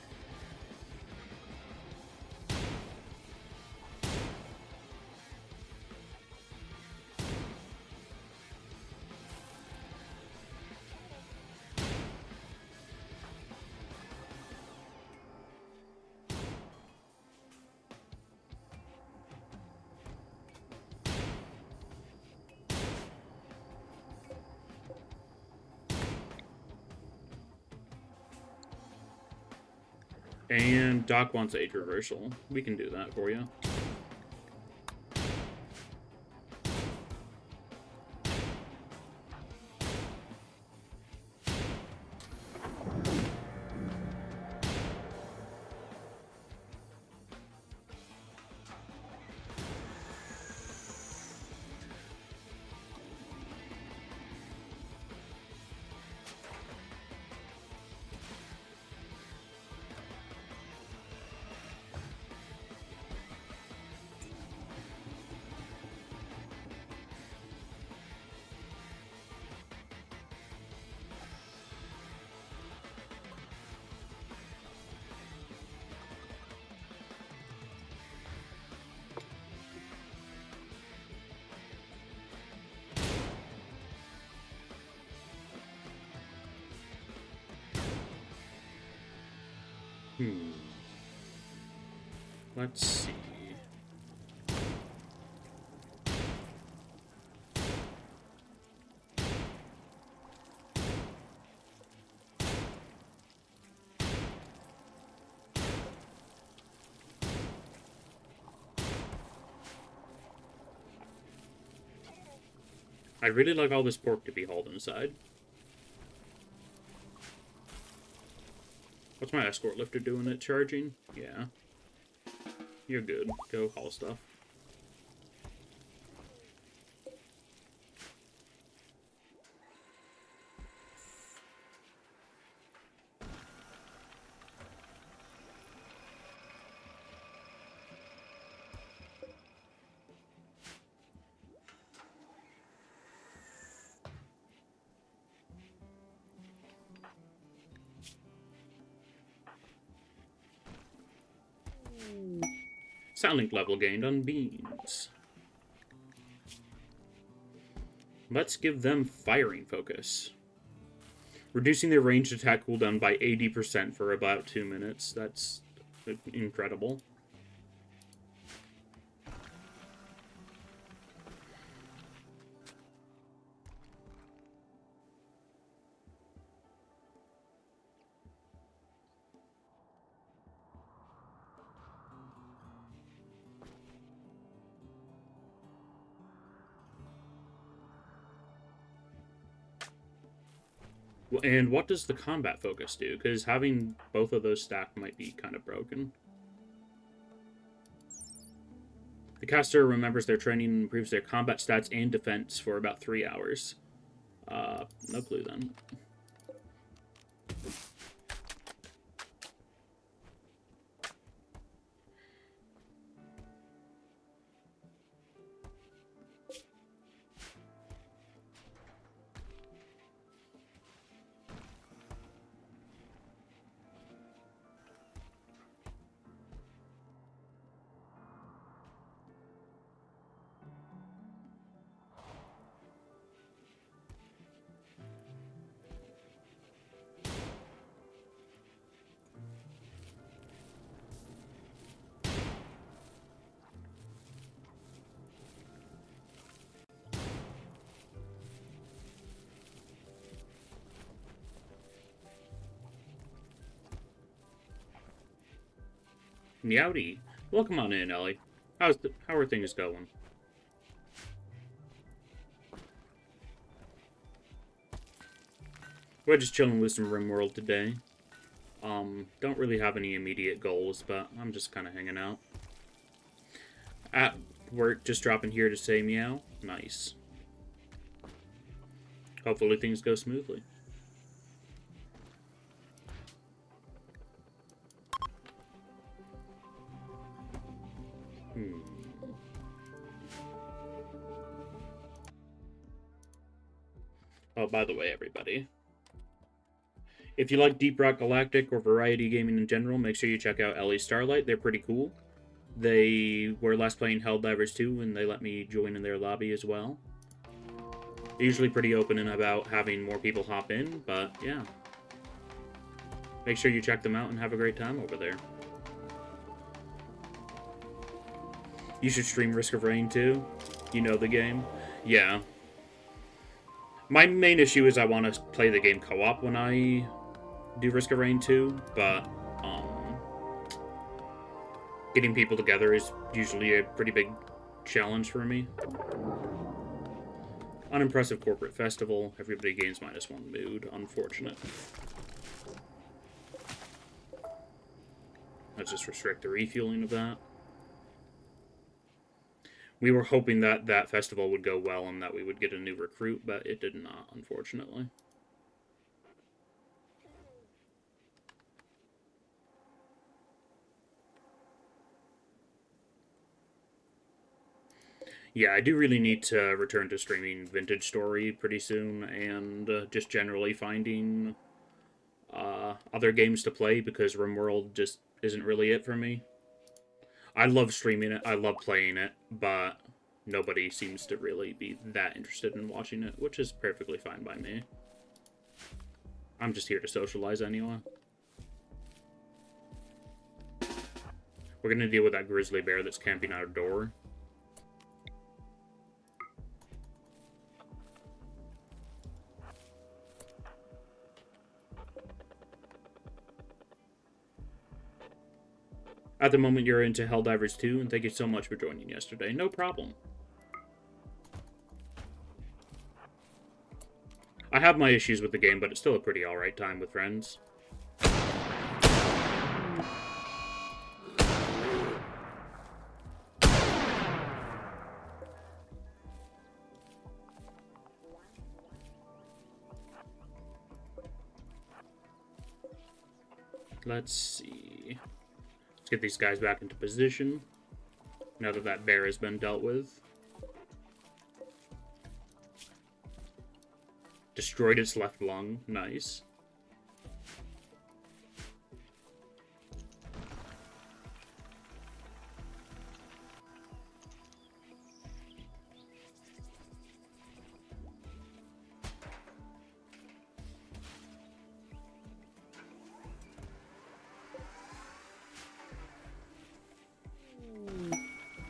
And Doc wants age reversal. We can do that for you. Let's see. I really like all this pork to be hauled inside. What's my escort lifter doing it? Charging? Yeah. You're good. Go haul stuff. Soundlink level gained on beans. Let's give them firing focus. Reducing their ranged attack cooldown by 80% for about 2 minutes. That's incredible. And what does the combat focus do? Because having both of those stacked might be kind of broken. The caster remembers their training and improves their combat stats and defense for about 3 hours. No clue then. Meowdy. Welcome on in, Ellie. How are things going? We're just chilling with some Rimworld today. Don't really have any immediate goals, but I'm just kind of hanging out. At work, just dropping here to say meow. Nice. Hopefully things go smoothly. Oh, by the way, everybody, if you like Deep Rock Galactic or variety gaming in general, make sure you check out Ellie Starlight. They're pretty cool. They were last playing Helldivers 2, and they let me join in their lobby as well. They're usually pretty open and about having more people hop in, but yeah. Make sure you check them out and have a great time over there. You should stream Risk of Rain too. You know the game. Yeah. My main issue is I want to play the game co-op when I do Risk of Rain 2, but getting people together is usually a pretty big challenge for me. Unimpressive corporate festival. Everybody gains -1 mood. Unfortunate. Let's just restrict the refueling of that. We were hoping that that festival would go well and that we would get a new recruit, but it did not, unfortunately. Yeah, I do really need to return to streaming Vintage Story pretty soon, and just generally finding other games to play, because Rimworld just isn't really it for me. I love streaming it, I love playing it, but nobody seems to really be that interested in watching it, which is perfectly fine by me. I'm just here to socialize anyway. We're gonna deal with that grizzly bear that's camping out our door. At the moment, you're into Helldivers 2, and thank you so much for joining yesterday. No problem. I have my issues with the game, but it's still a pretty alright time with friends. Let's see. Let's get these guys back into position, now that that bear has been dealt with. Destroyed its left lung. Nice.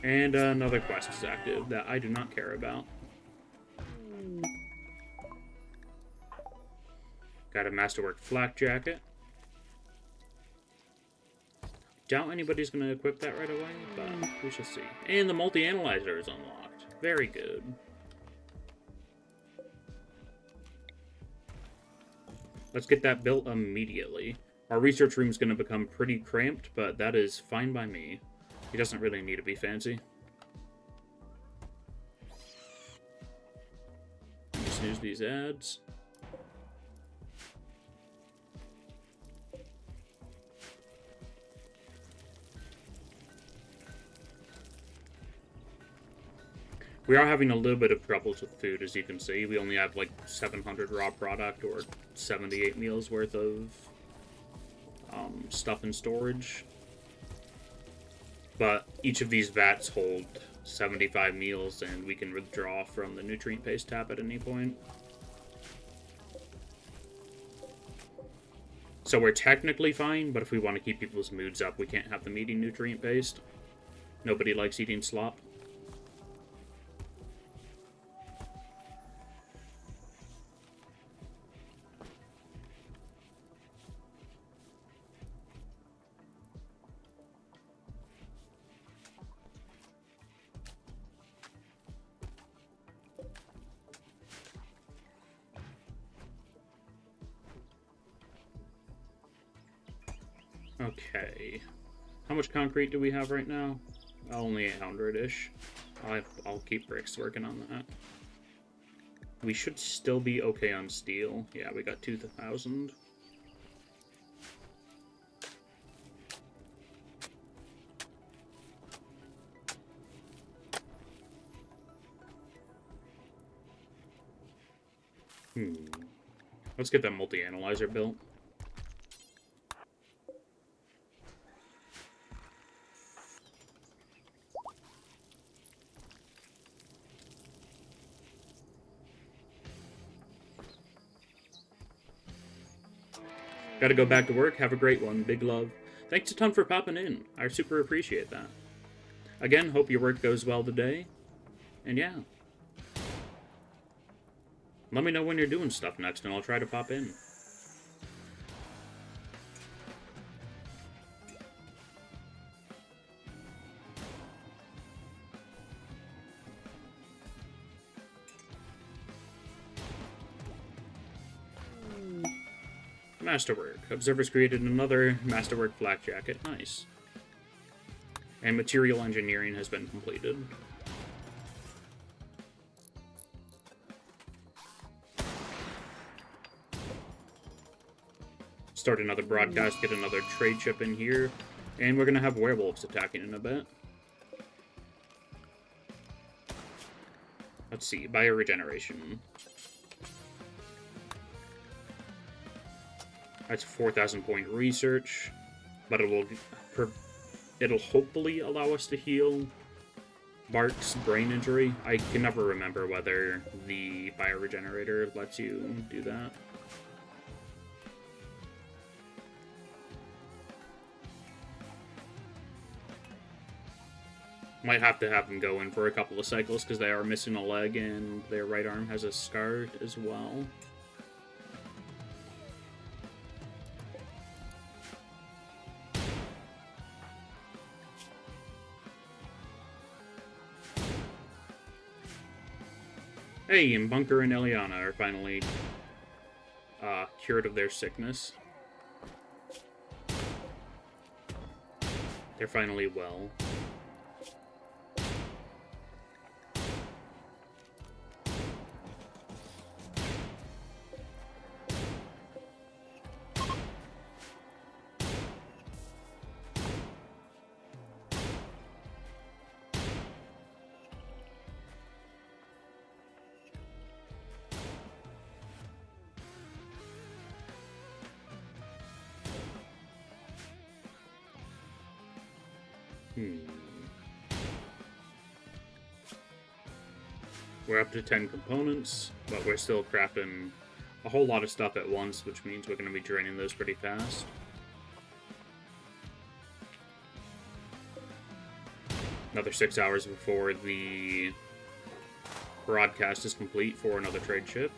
And another quest is active that I do not care about. Got a Masterwork flak jacket. Doubt anybody's going to equip that right away, but we shall see. And the multi-analyzer is unlocked. Very good. Let's get that built immediately. Our research room is going to become pretty cramped, but that is fine by me. He doesn't really need to be fancy. Snooze these ads. We are having a little bit of troubles with food, as you can see. We only have like 700 raw product or 78 meals worth of stuff in storage. But each of these vats hold 75 meals, and we can withdraw from the nutrient paste tab at any point. So we're technically fine, but if we want to keep people's moods up, we can't have them eating nutrient paste. Nobody likes eating slop. Okay. How much concrete do we have right now? Only 800-ish. I'll keep bricks working on that. We should still be okay on steel. Yeah, we got 2,000. Let's get that multi-analyzer built. Gotta go back to work. Have a great one. Big love. Thanks a ton for popping in. I super appreciate that. Again, hope your work goes well today. And yeah. Let me know when you're doing stuff next, and I'll try to pop in. Masterwork. Observers created another Masterwork flak jacket. Nice. And material engineering has been completed. Start another broadcast, get another trade chip in here. And we're going to have werewolves attacking in a bit. Let's see. Bioregeneration. That's 4,000 point research, but it'll hopefully allow us to heal Bart's brain injury. I can never remember whether the bioregenerator lets you do that. Might have to have them go in for a couple of cycles because they are missing a leg and their right arm has a scar as well. Hey, and Bunker and Eliana are finally cured of their sickness. They're finally well. We're up to 10 components, but we're still crafting a whole lot of stuff at once, which means we're going to be draining those pretty fast. Another 6 hours before the broadcast is complete for another trade ship.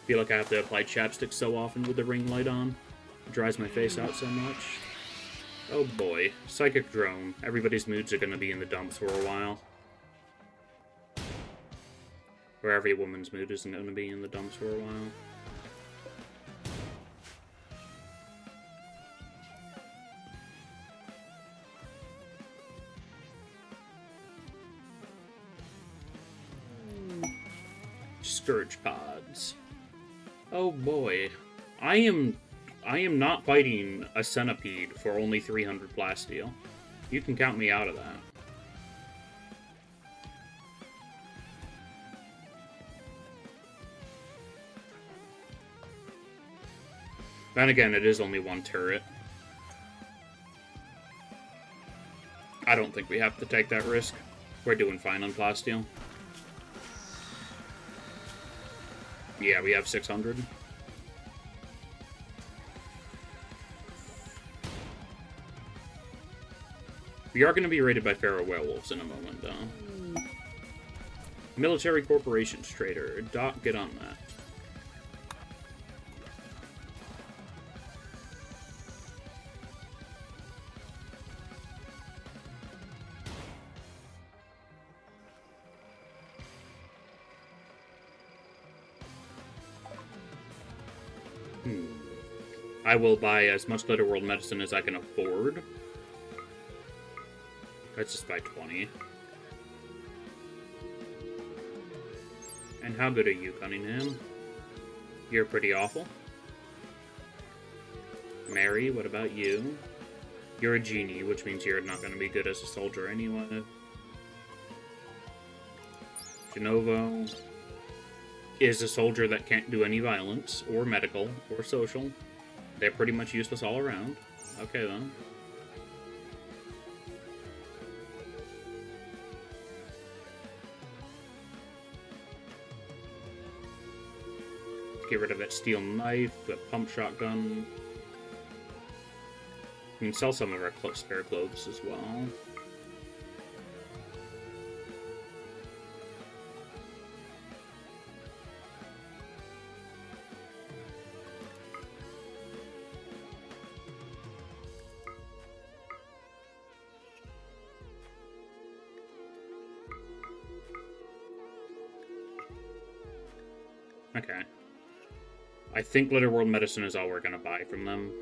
Feel like I have to apply chapstick so often with the ring light on. It dries my face out so much. Oh boy. Psychic drone. Everybody's moods are going to be in the dumps for a while. Or every woman's mood isn't going to be in the dumps for a while. Scourge pods. Oh boy. I am not fighting a centipede for only 300 plasteel. You can count me out of that. Then again, it is only one turret. I don't think we have to take that risk. We're doing fine on plasteel. Yeah, we have 600. We are going to be raided by feral werewolves in a moment, though. Military corporations trader. Doc, get on that. I will buy as much Letterworld medicine as I can afford. Let's just buy 20. And how good are you, Cunningham? You're pretty awful. Mary, what about you? You're a genie, which means you're not going to be good as a soldier anyway. Genovo is a soldier that can't do any violence, or medical, or social. They're pretty much useless all around. Okay, then. Get rid of that steel knife, that pump shotgun. We can sell some of our spare clothes as well. Okay. I think Letterworld medicine is all we're gonna buy from them.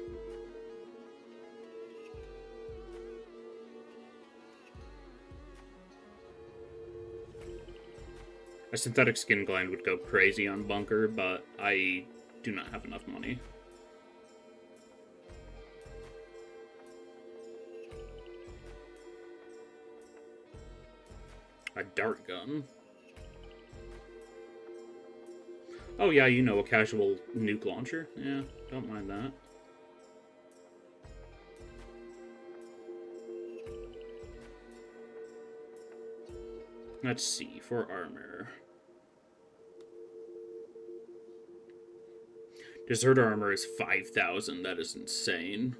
A synthetic skin gland would go crazy on Bunker, but I do not have enough money. A dart gun. Oh yeah, you know, a casual nuke launcher. Yeah, don't mind that. Let's see, for armor. Deserter armor is 5,000, that is insane.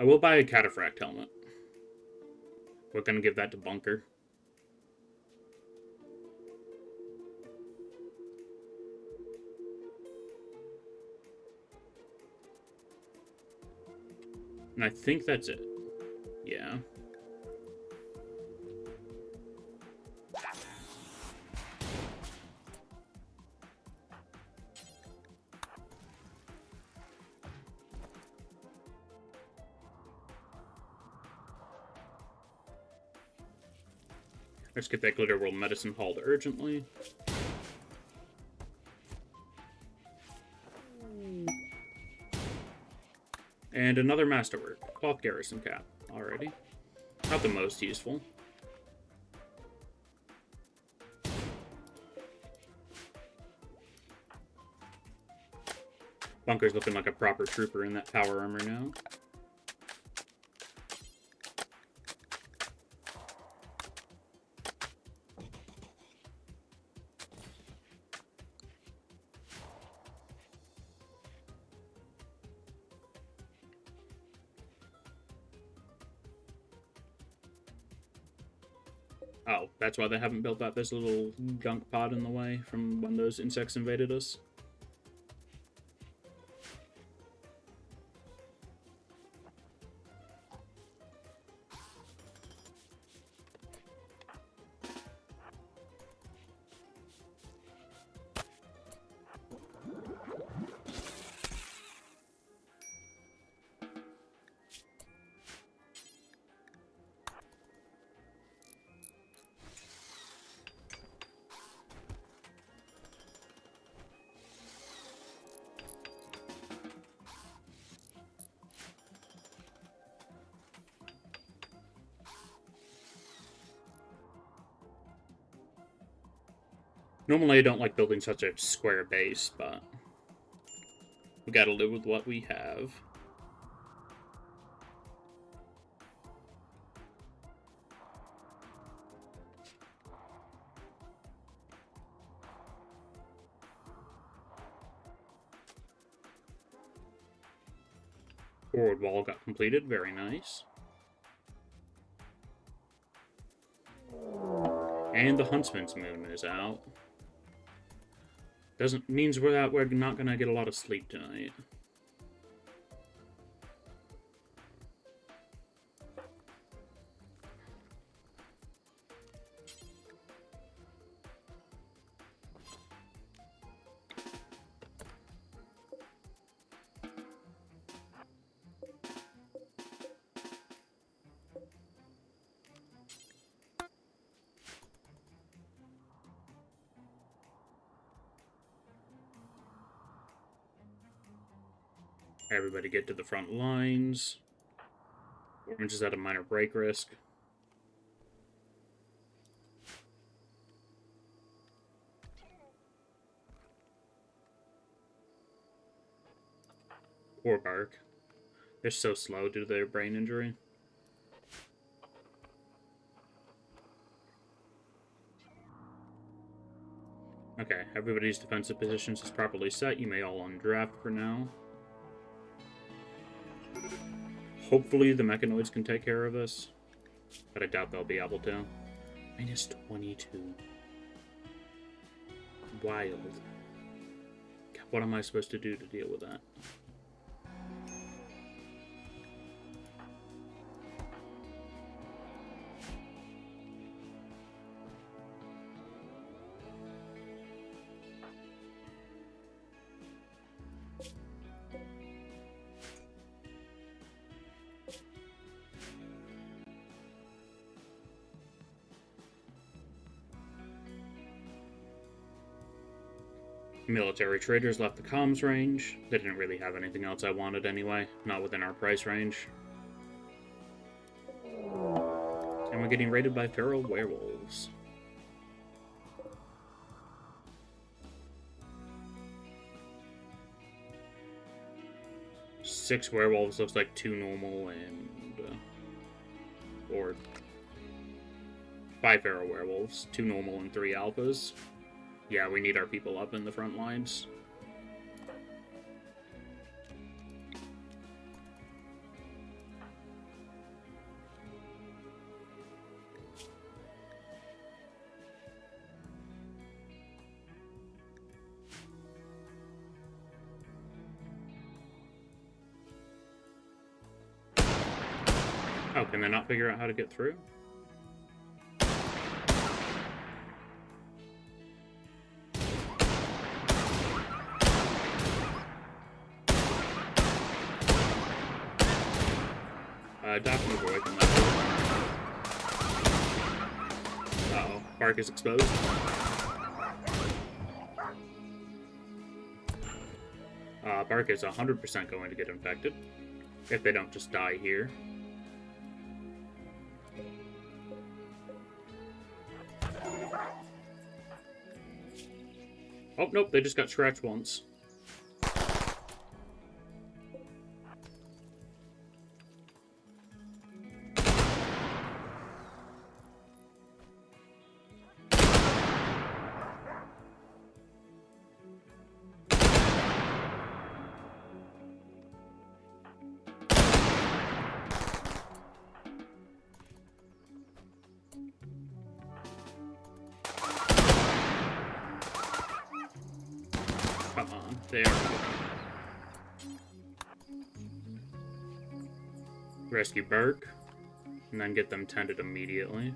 I will buy a cataphract helmet. We're gonna give that to Bunker. And I think that's it. Yeah. Let's get that Glitterworld medicine hauled urgently. And another masterwork. Cloth garrison cap. Alrighty. Not the most useful. Bunker's looking like a proper trooper in that power armor now. Oh, that's why they haven't built that this little gunk pod in the way from when those insects invaded us. Normally I don't like building such a square base, but we gotta live with what we have. Forward wall got completed, very nice. And the Huntsman's Moon is out. Means we're not gonna get a lot of sleep tonight. Everybody get to the front lines. Orange is at a minor break risk. Poor Bark. They're so slow due to their brain injury. Okay, everybody's defensive positions is properly set. You may all undraft for now. Hopefully the mechanoids can take care of this, but I doubt they'll be able to. Minus 22. Wild. God, what am I supposed to do to deal with that? Military traders left the comms range. They didn't really have anything else I wanted anyway, not within our price range. And we're getting raided by feral werewolves. Six werewolves looks like 2 normal and... or 5 feral werewolves, 2 normal and 3 alphas. Yeah, we need our people up in the front lines. Oh, can they not figure out how to get through? Doc, move away from that. Uh-oh. Bark is exposed. Bark is 100% going to get infected. If they don't just die here. Oh, nope, they just got scratched once. There we go. Rescue Burke, and then get them tended immediately.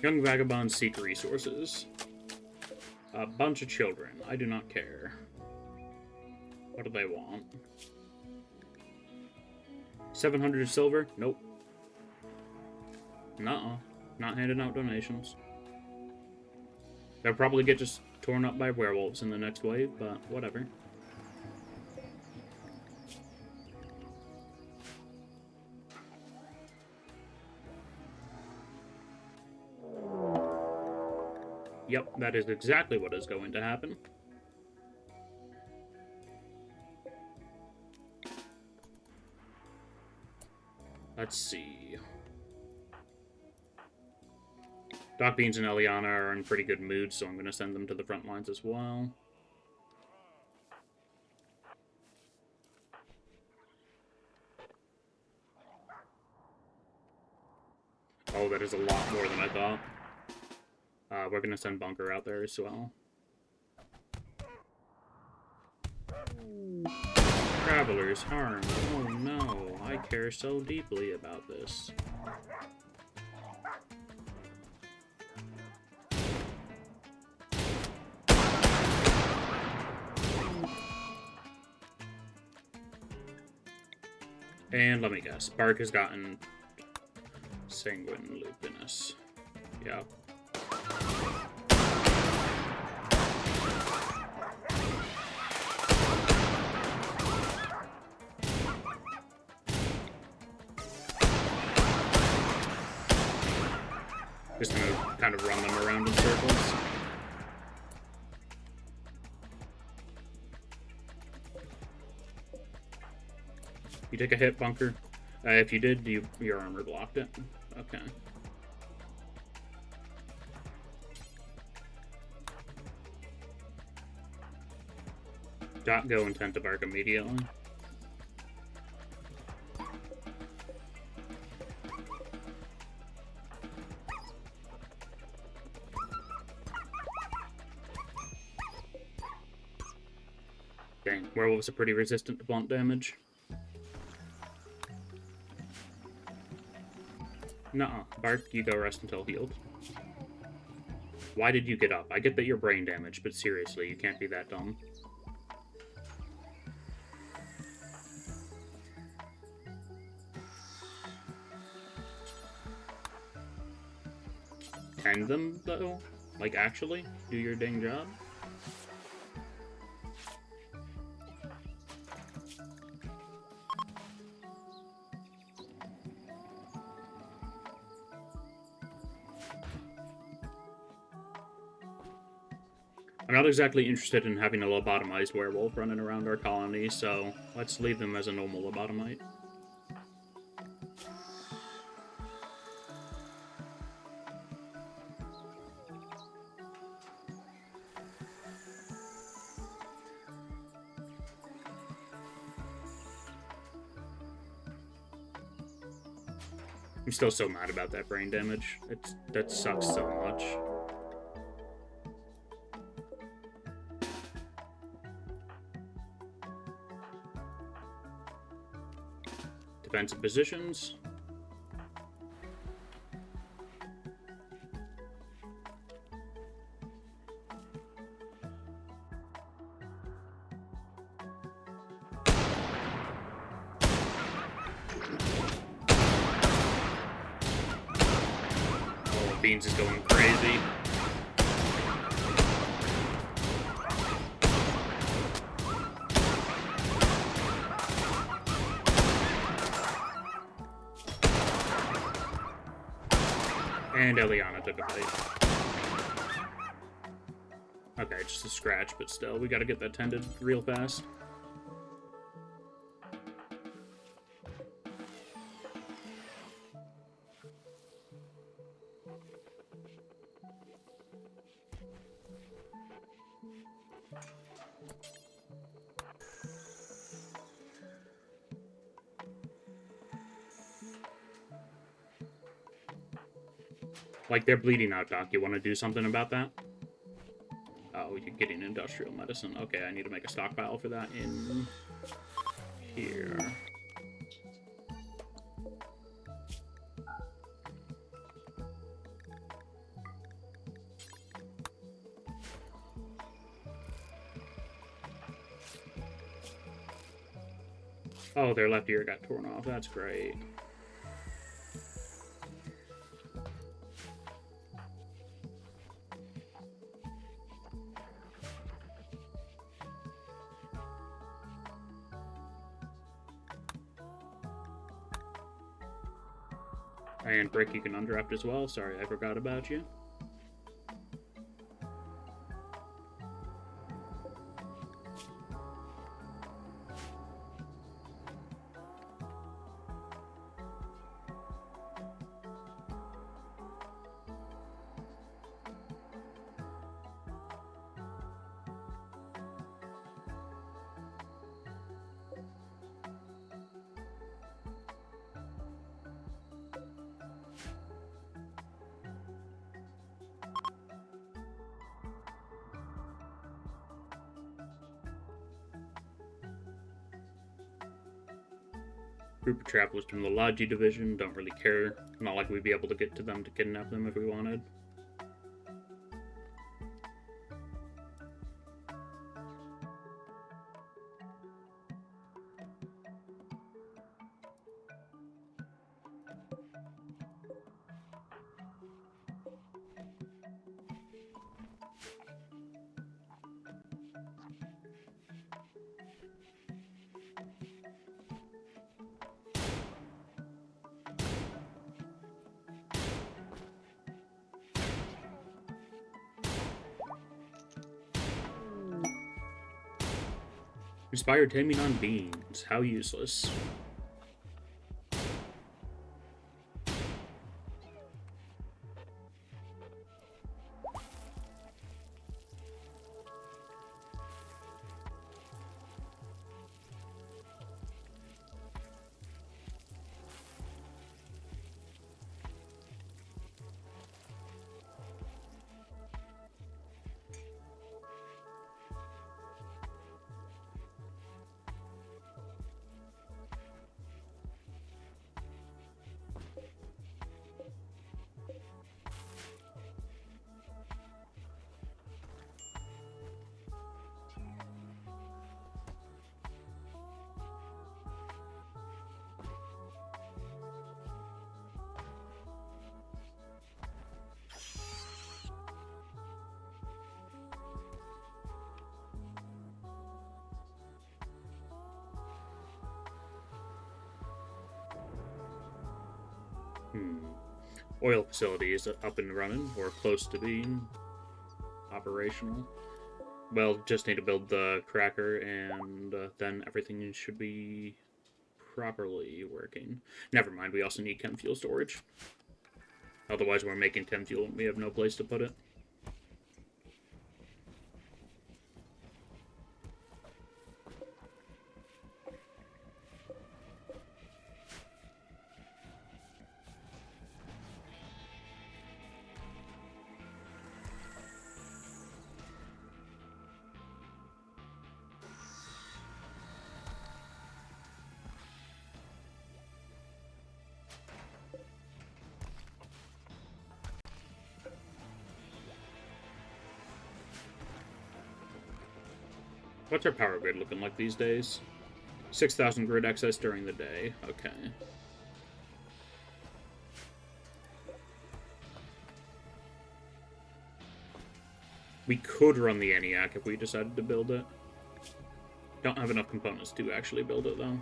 Young vagabonds seek resources. A bunch of children. I do not care. What do they want? 700 silver? Nope. Nuh-uh. Not handing out donations. They'll probably get just torn up by werewolves in the next wave, but whatever. Yep, that is exactly what is going to happen. Let's see. Doc Beans and Eliana are in pretty good mood, so I'm going to send them to the front lines as well. Oh, that is a lot more than I thought. We're going to send Bunker out there as well. Travelers harmed. Oh no, I care so deeply about this. And let me guess, Bark has gotten sanguine lupinus. Yep. Just gonna kind of run them around in circles. You take a hit, Bunker? If you did, your armor blocked it. Okay. Go intent to bark immediately. Dang, werewolves are pretty resistant to blunt damage. Nuh-uh. Bark, you go rest until healed. Why did you get up? I get that you're brain damaged, but seriously, you can't be that dumb. Tend them, though? Like, actually? Do your dang job? I'm not exactly interested in having a lobotomized werewolf running around our colony, so let's leave them as a normal lobotomite. I'm still so mad about that brain damage. That sucks so much. Defensive positions. Oh, Beans is going crazy. And Eliana took a bite. Okay, just a scratch, but still, we gotta get that tended real fast. Like, they're bleeding out, Doc. You want to do something about that? Oh, you're getting industrial medicine. Okay, I need to make a stockpile for that in here. Oh, their left ear got torn off. That's great. And Brick, you can undraft as well. Sorry, I forgot about you. Group of travelers from the Logi division. Don't really care. Not like we'd be able to get to them to kidnap them if we wanted. Inspired taming on beans. How useless. Oil facility is up and running, or close to being operational. Well, just need to build the cracker, and then everything should be properly working. Never mind, we also need chem fuel storage. Otherwise, we're making chem fuel and we have no place to put it. What's our power grid looking like these days? 6,000 grid excess during the day. Okay. We could run the ENIAC if we decided to build it. Don't have enough components to actually build it, though.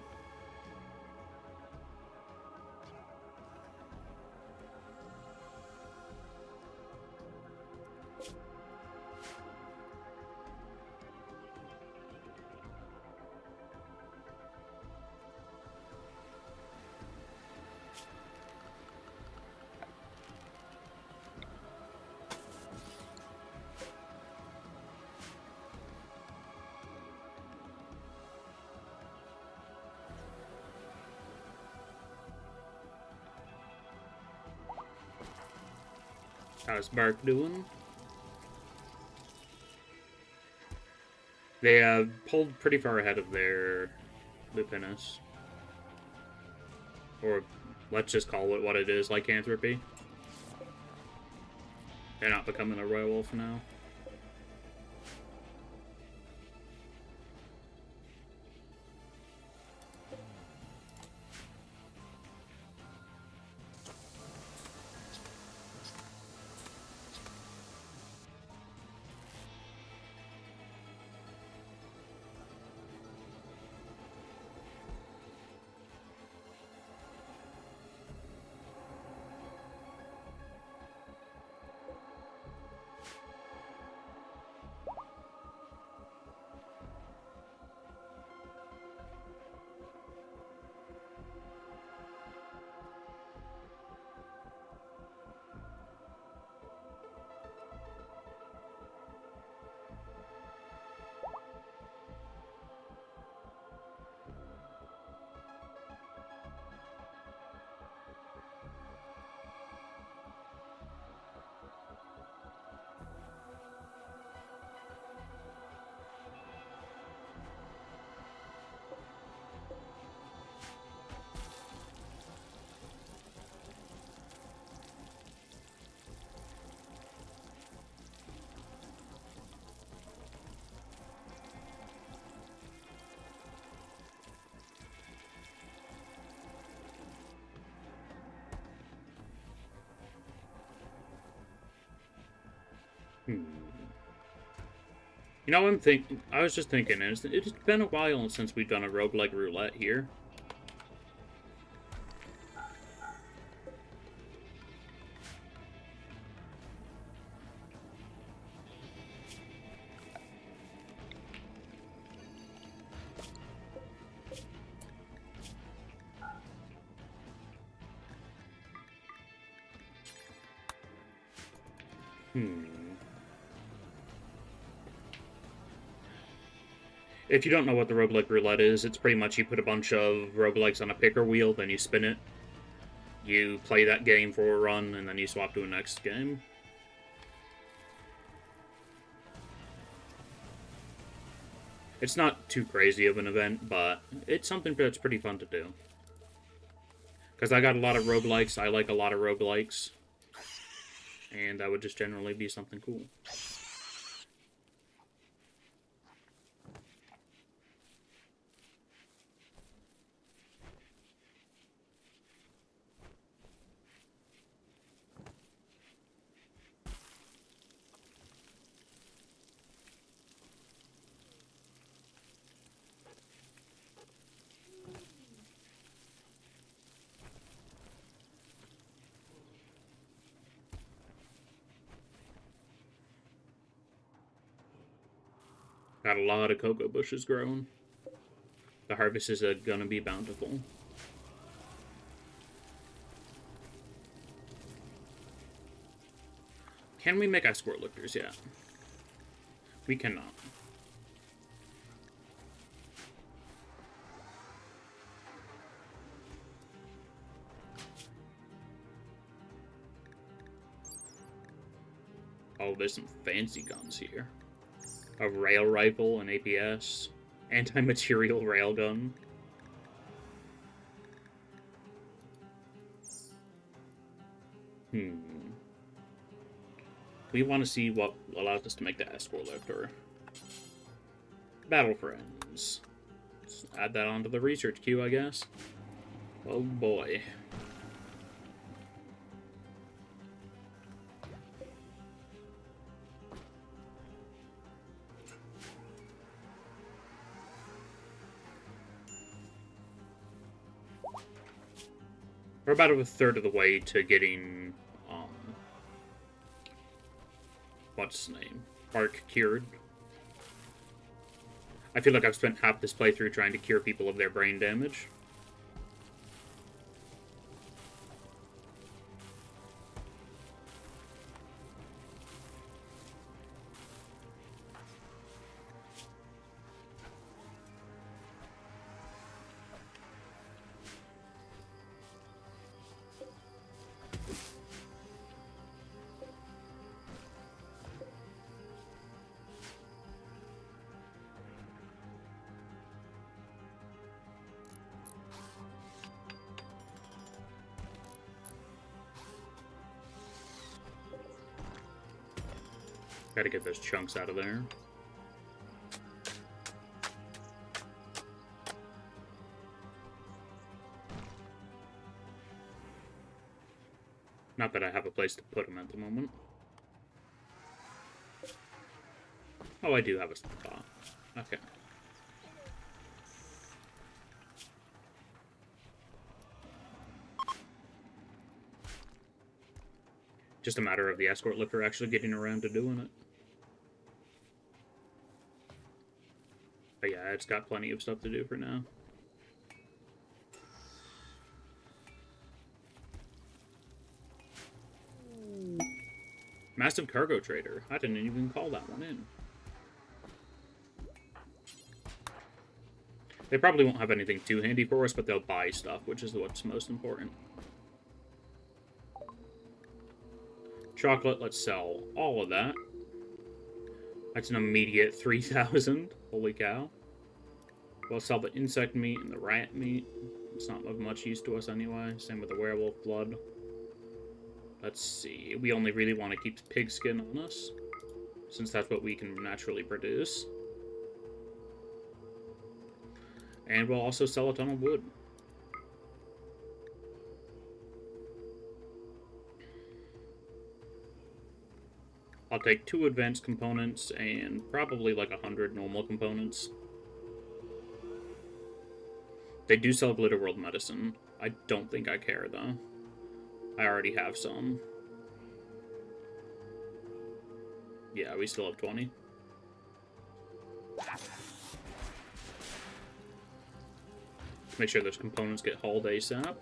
How's Bark doing? They pulled pretty far ahead of their Lupinus. Or let's just call it what it is, lycanthropy. They're not becoming a Royal Wolf now. You know, I was just thinking, it's been a while since we've done a roguelike roulette here. If you don't know what the roguelike roulette is, it's pretty much you put a bunch of roguelikes on a picker wheel, then you spin it. You play that game for a run, and then you swap to a next game. It's not too crazy of an event, but it's something that's pretty fun to do. Because I got a lot of roguelikes, I like a lot of roguelikes. And that would just generally be something cool. Got a lot of cocoa bushes growing. The harvest is gonna be bountiful. Can we make escort lifters yet? We cannot. Oh, there's some fancy guns here. A rail rifle, an APS, anti-material railgun. We want to see what allows us to make the escort lifter. Battle friends. Let's add that onto the research queue, I guess. Oh boy. We're about a third of the way to getting, what's his name? Bark cured. I feel like I've spent half this playthrough trying to cure people of their brain damage. Gotta get those chunks out of there. Not that I have a place to put them at the moment. Oh, I do have a spot. Okay. Just a matter of the escort lifter actually getting around to doing it. But yeah, it's got plenty of stuff to do for now. Massive cargo trader. I didn't even call that one in. They probably won't have anything too handy for us, but they'll buy stuff, which is what's most important. Chocolate, let's sell all of that. That's an immediate 3,000. Holy cow. We'll sell the insect meat and the rat meat. It's not of much use to us anyway. Same with the werewolf blood. Let's see. We only really want to keep pig skin on us, since that's what we can naturally produce. And we'll also sell a ton of wood. I'll take 2 advanced components and probably like 100 normal components. They do sell Glitter World medicine. I don't think I care, though. I already have some. Yeah, we still have 20. Make sure those components get hauled ASAP.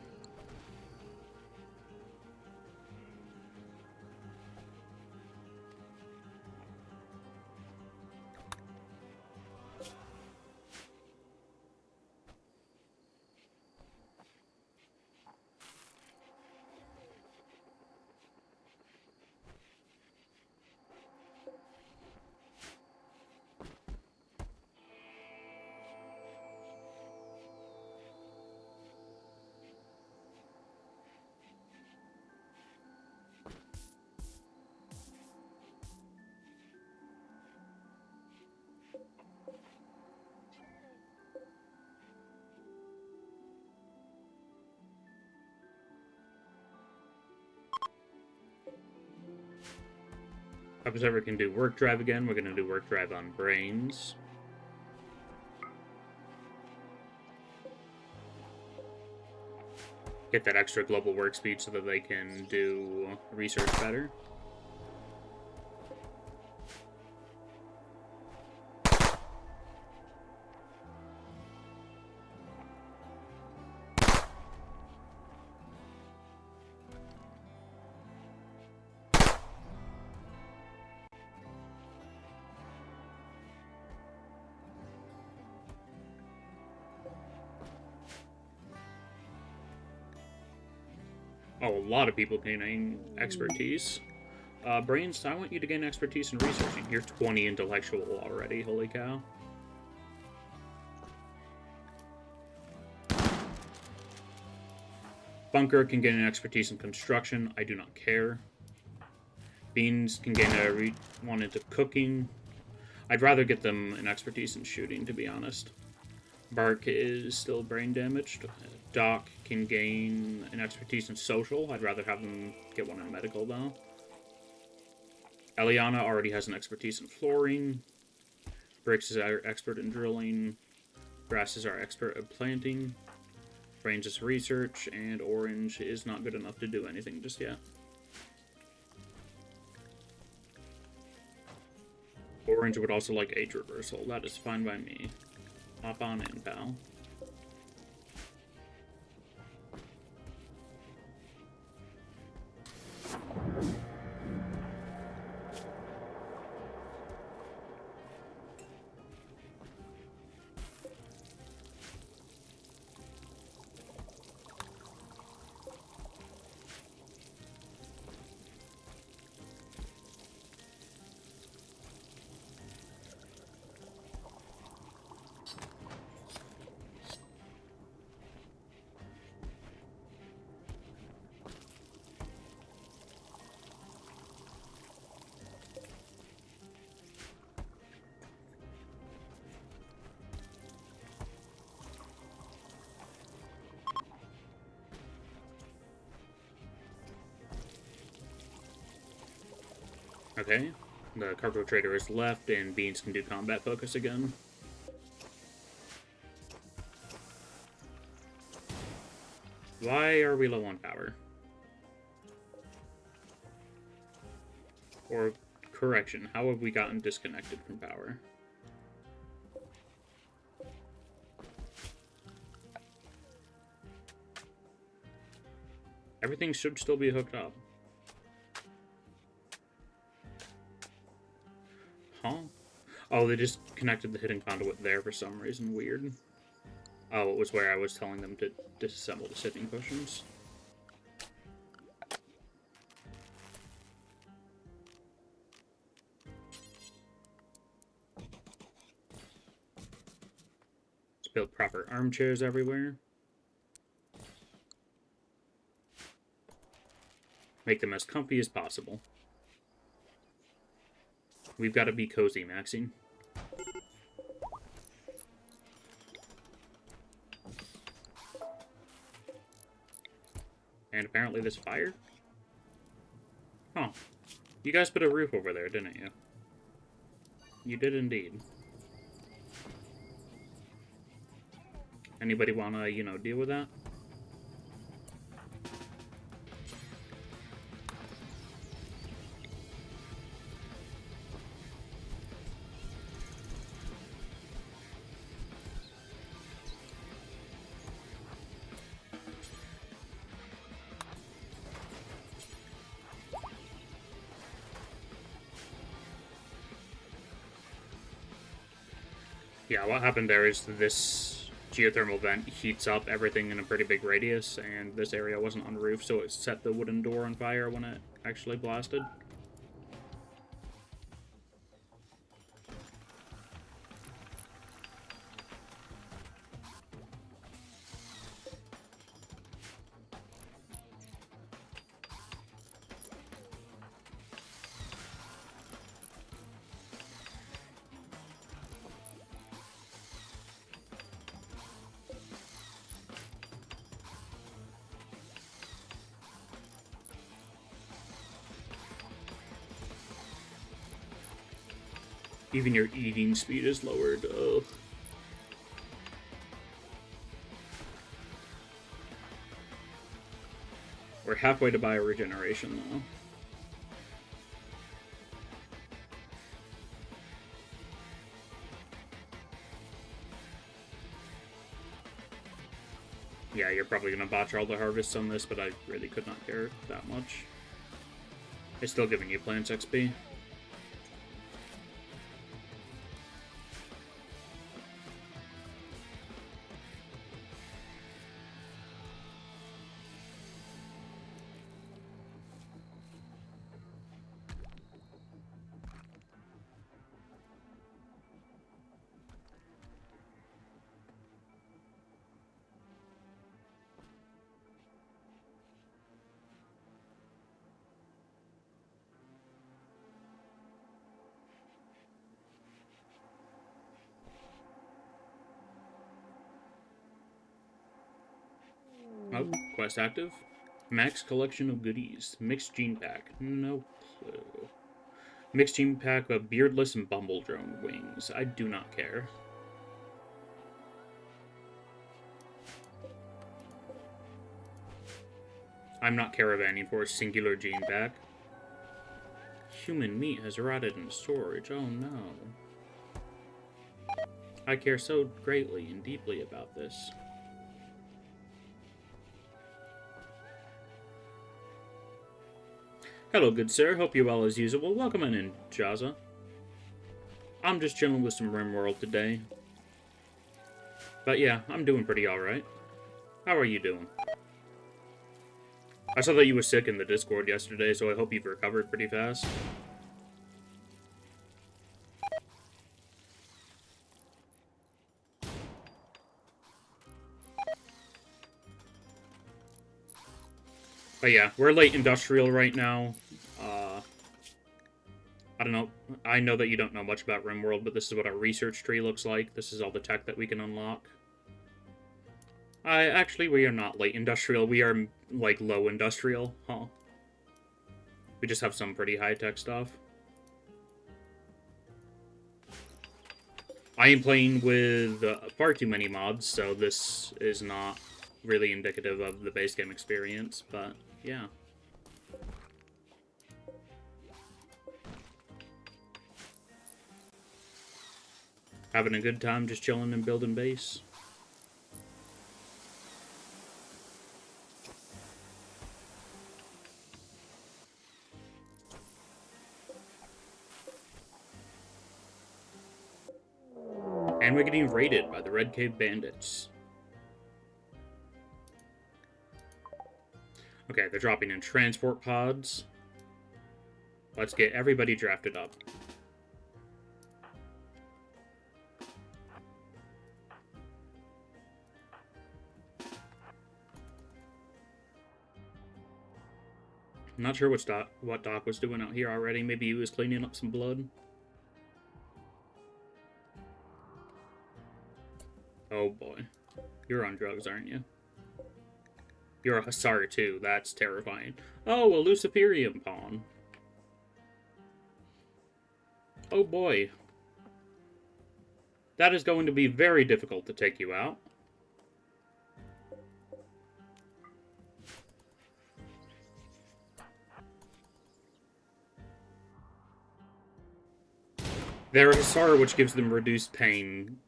If Observer can do work drive again, we're going to do work drive on brains. Get that extra global work speed so that they can do research better. Oh, a lot of people gain expertise. Brains, I want you to gain expertise in researching. You're 20 intellectual already, holy cow. Bunker can gain an expertise in construction. I do not care. Beans can gain one into cooking. I'd rather get them an expertise in shooting, to be honest. Bark is still brain damaged. Doc can gain an expertise in social. I'd rather have them get one in medical, though. Eliana already has an expertise in flooring. Bricks is our expert in drilling. Grass is our expert at planting. Brains is research. And Orange is not good enough to do anything just yet. Orange would also like age reversal. That is fine by me. Hop on in, pal. Okay. The cargo trader is left, and Beans can do combat focus again. Why are we low on power? Or, correction, how have we gotten disconnected from power? Everything should still be hooked up. Huh? Oh, they just connected the hidden conduit there for some reason. Weird. Oh, it was where I was telling them to disassemble the sitting cushions. Let's build proper armchairs everywhere. Make them as comfy as possible. We've got to be cozy, Maxine. And apparently there's fire? Huh. You guys put a roof over there, didn't you? You did indeed. Anybody wanna, deal with that? Yeah, what happened there is this geothermal vent heats up everything in a pretty big radius, and this area wasn't on roof, so it set the wooden door on fire when it actually blasted. Even your eating speed is lowered. Ugh. We're halfway to bioregeneration, though. Yeah, you're probably going to botch all the harvests on this, but I really could not care that much. It's still giving you plants XP. Oh, quest active. Max collection of goodies. Mixed gene pack. No clue. Mixed gene pack of beardless and bumble drone wings. I do not care. I'm not caravanning for a singular gene pack. Human meat has rotted in storage. Oh no. I care so greatly and deeply about this. Hello, good sir. Hope you're well as usual. Welcome in, Jaza. I'm just chilling with some Rimworld today. But yeah, I'm doing pretty alright. How are you doing? I saw that you were sick in the Discord yesterday, so I hope you've recovered pretty fast. But yeah, we're late industrial right now. I don't know. I know that you don't know much about Rimworld, but this is what our research tree looks like. This is all the tech that we can unlock. Actually, we are not late industrial. We are, like, low industrial, huh? We just have some pretty high-tech stuff. I am playing with far too many mods, so this is not really indicative of the base game experience, but yeah. Having a good time just chilling and building base. And we're getting raided by the Red Cave Bandits. Okay, they're dropping in transport pods. Let's get everybody drafted up. I'm not sure what Doc was doing out here already. Maybe he was cleaning up some blood. Oh boy. You're on drugs, aren't you? You're a Hussar too. That's terrifying. Oh, a Luciferium pawn. Oh boy. That is going to be very difficult to take you out. They're a Hussar, which gives them reduced pain.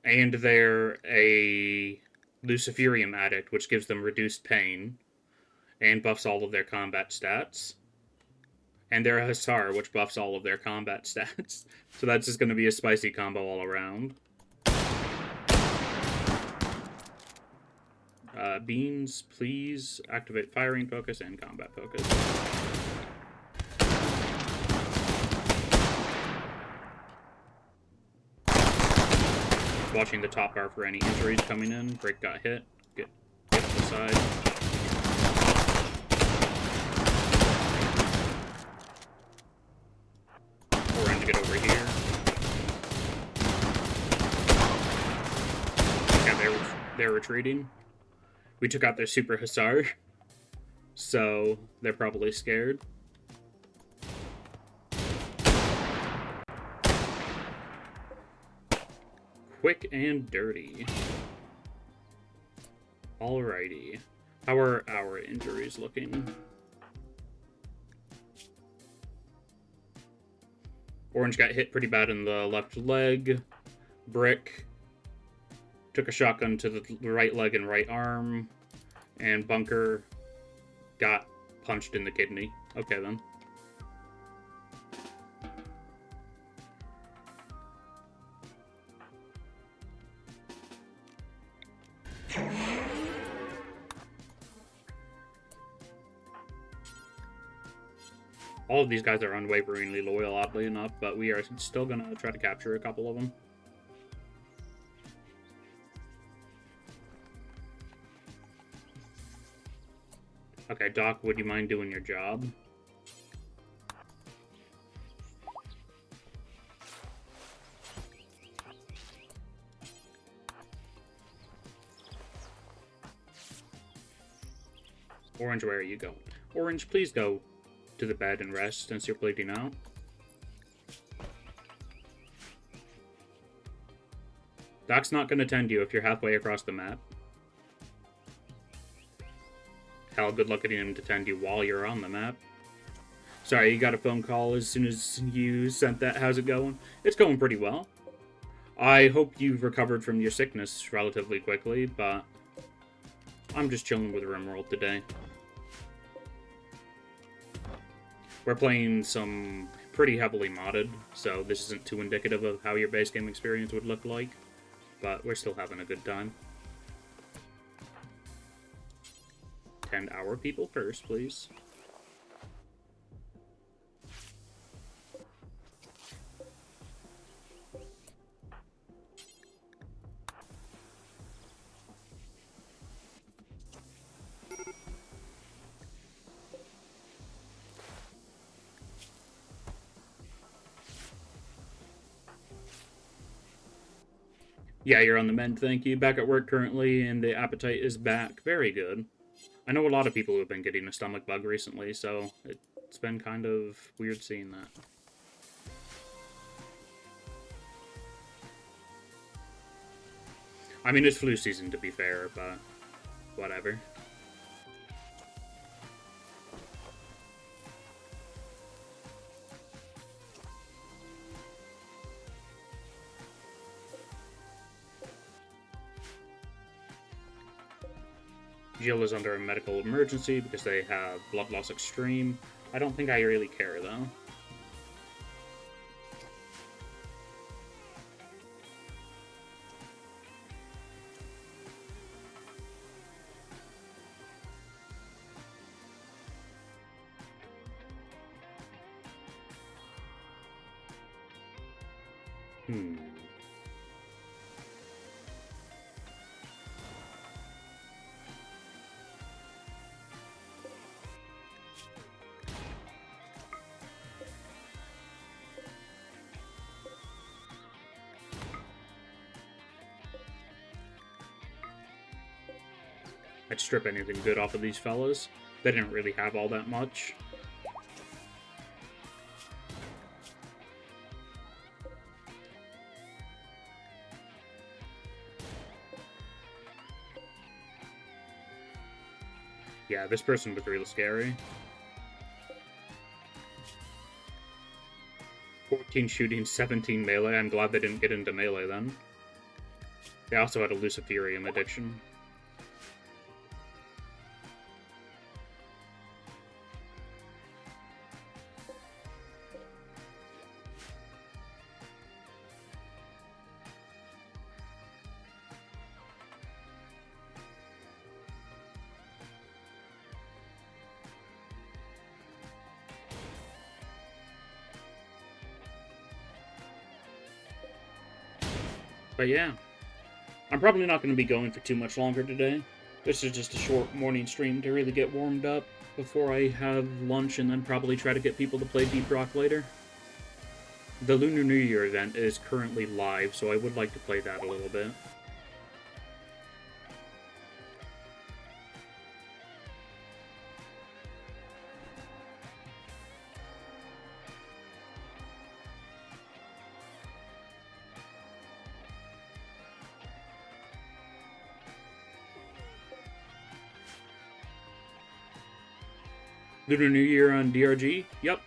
And they're a Luciferium addict, which gives them reduced pain. And buffs all of their combat stats. And they're a Hussar, which buffs all of their combat stats. So that's just going to be a spicy combo all around. Beans, please activate firing focus and combat focus. Watching the top bar for any injuries coming in. Brick got hit. Get to the side. Orange, get over here. Yeah, they're retreating. We took out their Super Hussar, so they're probably scared. Quick and dirty. Alrighty. How are our injuries looking? Orange got hit pretty bad in the left leg. Brick took a shotgun to the right leg and right arm. And Bunker got punched in the kidney. Okay, then. All of these guys are unwaveringly loyal, oddly enough, but we are still going to try to capture a couple of them. Okay, Doc, would you mind doing your job? Orange, where are you going? Orange, please go to the bed and rest since you're bleeding out. Doc's not going to tend you if you're halfway across the map. Hell, good luck getting him to tend you while you're on the map. Sorry, you got a phone call as soon as you sent that. How's it going? It's going pretty well. I hope you've recovered from your sickness relatively quickly, but I'm just chilling with Rimworld today. We're playing some pretty heavily modded, so this isn't too indicative of how your base game experience would look like, but we're still having a good time. Tend our people first, please. Yeah, you're on the mend, thank you. Back at work currently, and the appetite is back. Very good. I know a lot of people who have been getting a stomach bug recently, so it's been kind of weird seeing that. I mean, it's flu season, to be fair, but whatever. Jill is under a medical emergency because they have blood loss extreme. I don't think I really care, though. I'd strip anything good off of these fellas. They didn't really have all that much. Yeah, this person was real scary. 14 shooting, 17 melee. I'm glad they didn't get into melee then. They also had a Luciferium addiction. But yeah, I'm probably not going to be going for too much longer today. This is just a short morning stream to really get warmed up before I have lunch and then probably try to get people to play Deep Rock later. The Lunar New Year event is currently live, so I would like to play that a little bit. Lunar New Year on DRG? Yep.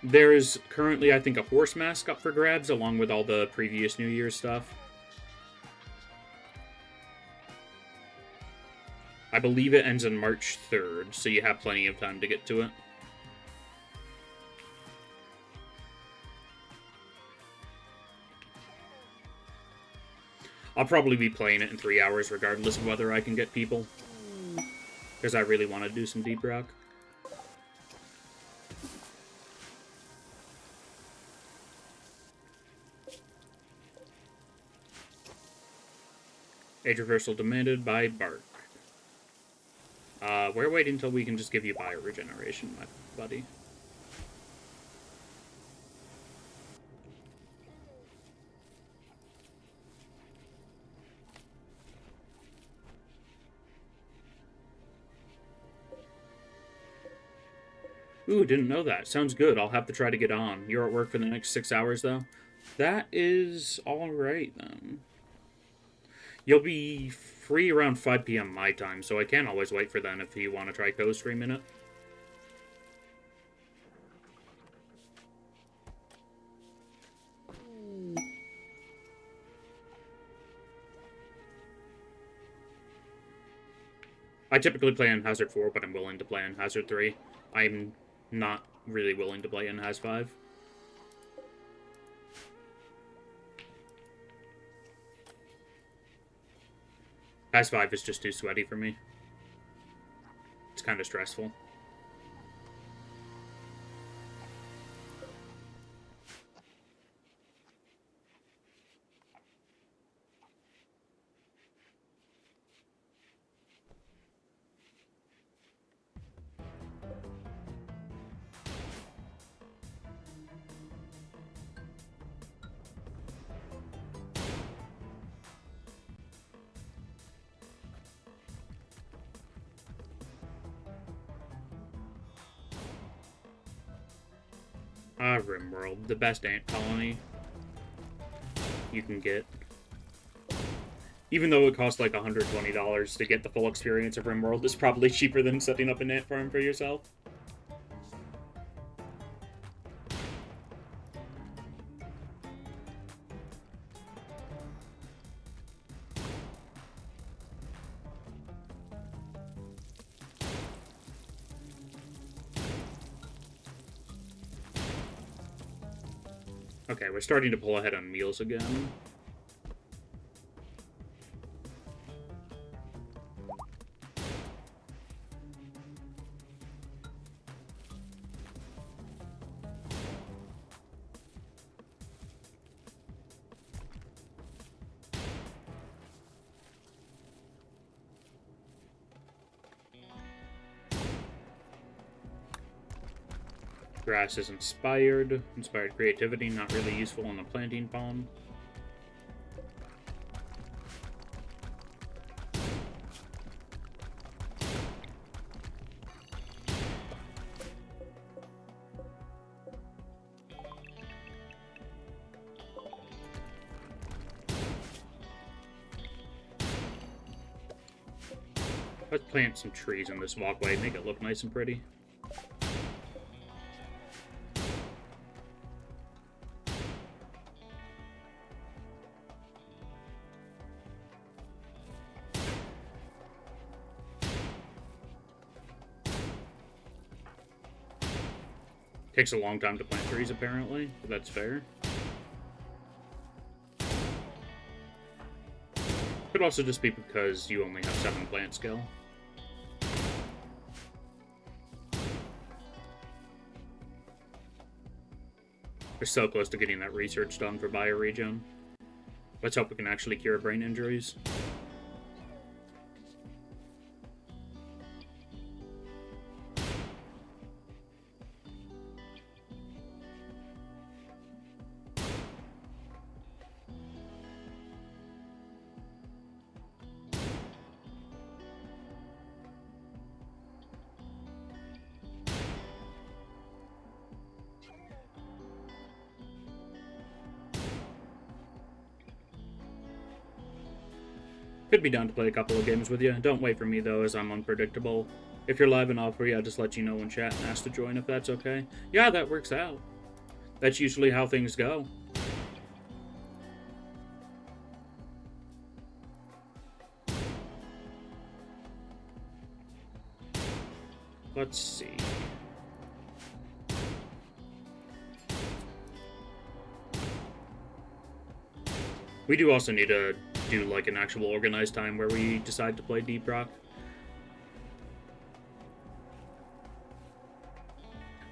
There is currently, I think, a horse mask up for grabs, along with all the previous New Year's stuff. I believe it ends on March 3rd, so you have plenty of time to get to it. I'll probably be playing it in 3 hours, regardless of whether I can get people. Because I really want to do some Deep Rock. Age reversal demanded by Bark. We're waiting until we can just give you bio regeneration, my buddy. Ooh, didn't know that. Sounds good. I'll have to try to get on. You're at work for the next 6 hours, though? That is alright, then. You'll be free around 5 p.m. my time, so I can always wait for then if you want to try co-streaming it. I typically play on Hazard 4, but I'm willing to play on Hazard 3. I'm not really willing to play in Haz 5. Haz 5 is just too sweaty for me. It's kind of stressful. Rimworld, the best ant colony you can get. Even though it costs like $120 to get the full experience of Rimworld, it's probably cheaper than setting up an ant farm for yourself. Okay, we're starting to pull ahead on meals again. Grass is inspired. Inspired creativity, not really useful in the planting farm. Let's plant some trees in this walkway, make it look nice and pretty. Takes a long time to plant trees, apparently, but that's fair. Could also just be because you only have 7 plant skill. We're so close to getting that research done for bioregion. Let's hope we can actually cure brain injuries. Could be down to play a couple of games with you. Don't wait for me, though, as I'm unpredictable. If you're live and all free, I'll just let you know in chat and ask to join if that's okay. Yeah, that works out. That's usually how things go. Let's see. We do also need to do like an actual organized time where we decide to play Deep Rock.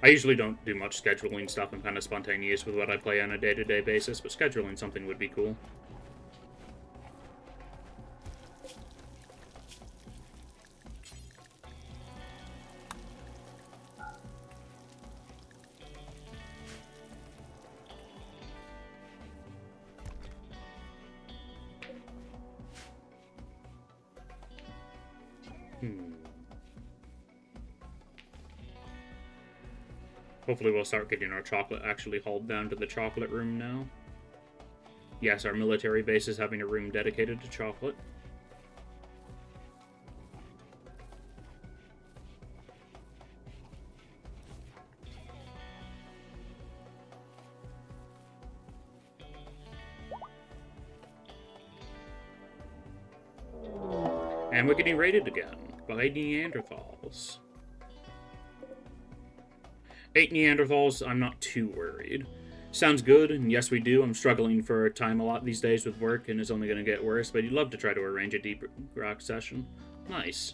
I usually don't do much scheduling stuff. I'm kind of spontaneous with what I play on a day-to-day basis, but scheduling something would be cool. Hopefully we'll start getting our chocolate actually hauled down to the chocolate room now. Yes, our military base is having a room dedicated to chocolate. And we're getting raided again by Neanderthals. 8 Neanderthals, I'm not too worried. Sounds good, and yes we do. I'm struggling for time a lot these days with work, and it's only going to get worse, but you'd love to try to arrange a Deep Rock session. Nice.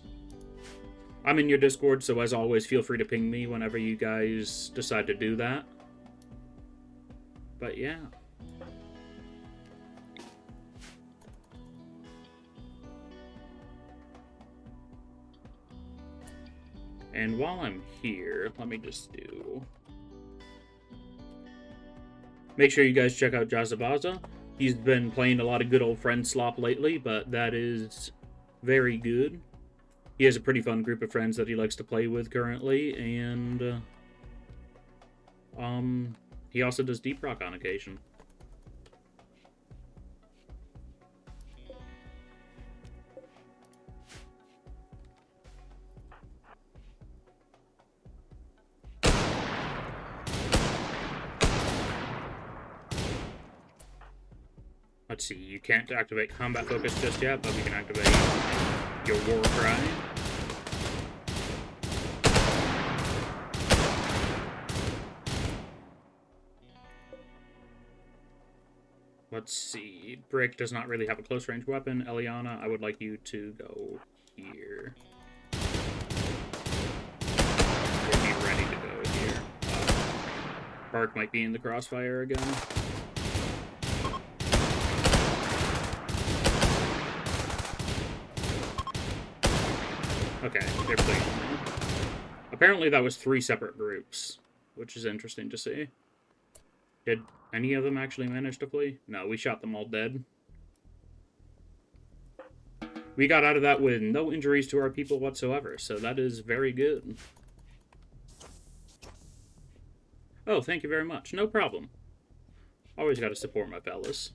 I'm in your Discord, so as always, feel free to ping me whenever you guys decide to do that. But yeah. And while I'm here, let me just do... Make sure you guys check out Jazabaza. He's been playing a lot of good old friend slop lately, but that is very good. He has a pretty fun group of friends that he likes to play with currently, and he also does Deep Rock on occasion. Let's see, you can't activate combat focus just yet, but we can activate your war cry. Let's see, Brick does not really have a close range weapon. Eliana, I would like you to go here. Or be ready to go here. Bark might be in the crossfire again. Okay, they're playing. Apparently that was 3 separate groups, which is interesting to see. Did any of them actually manage to flee? No, we shot them all dead. We got out of that with no injuries to our people whatsoever, so that is very good. Oh, thank you very much. No problem. Always gotta support my fellas.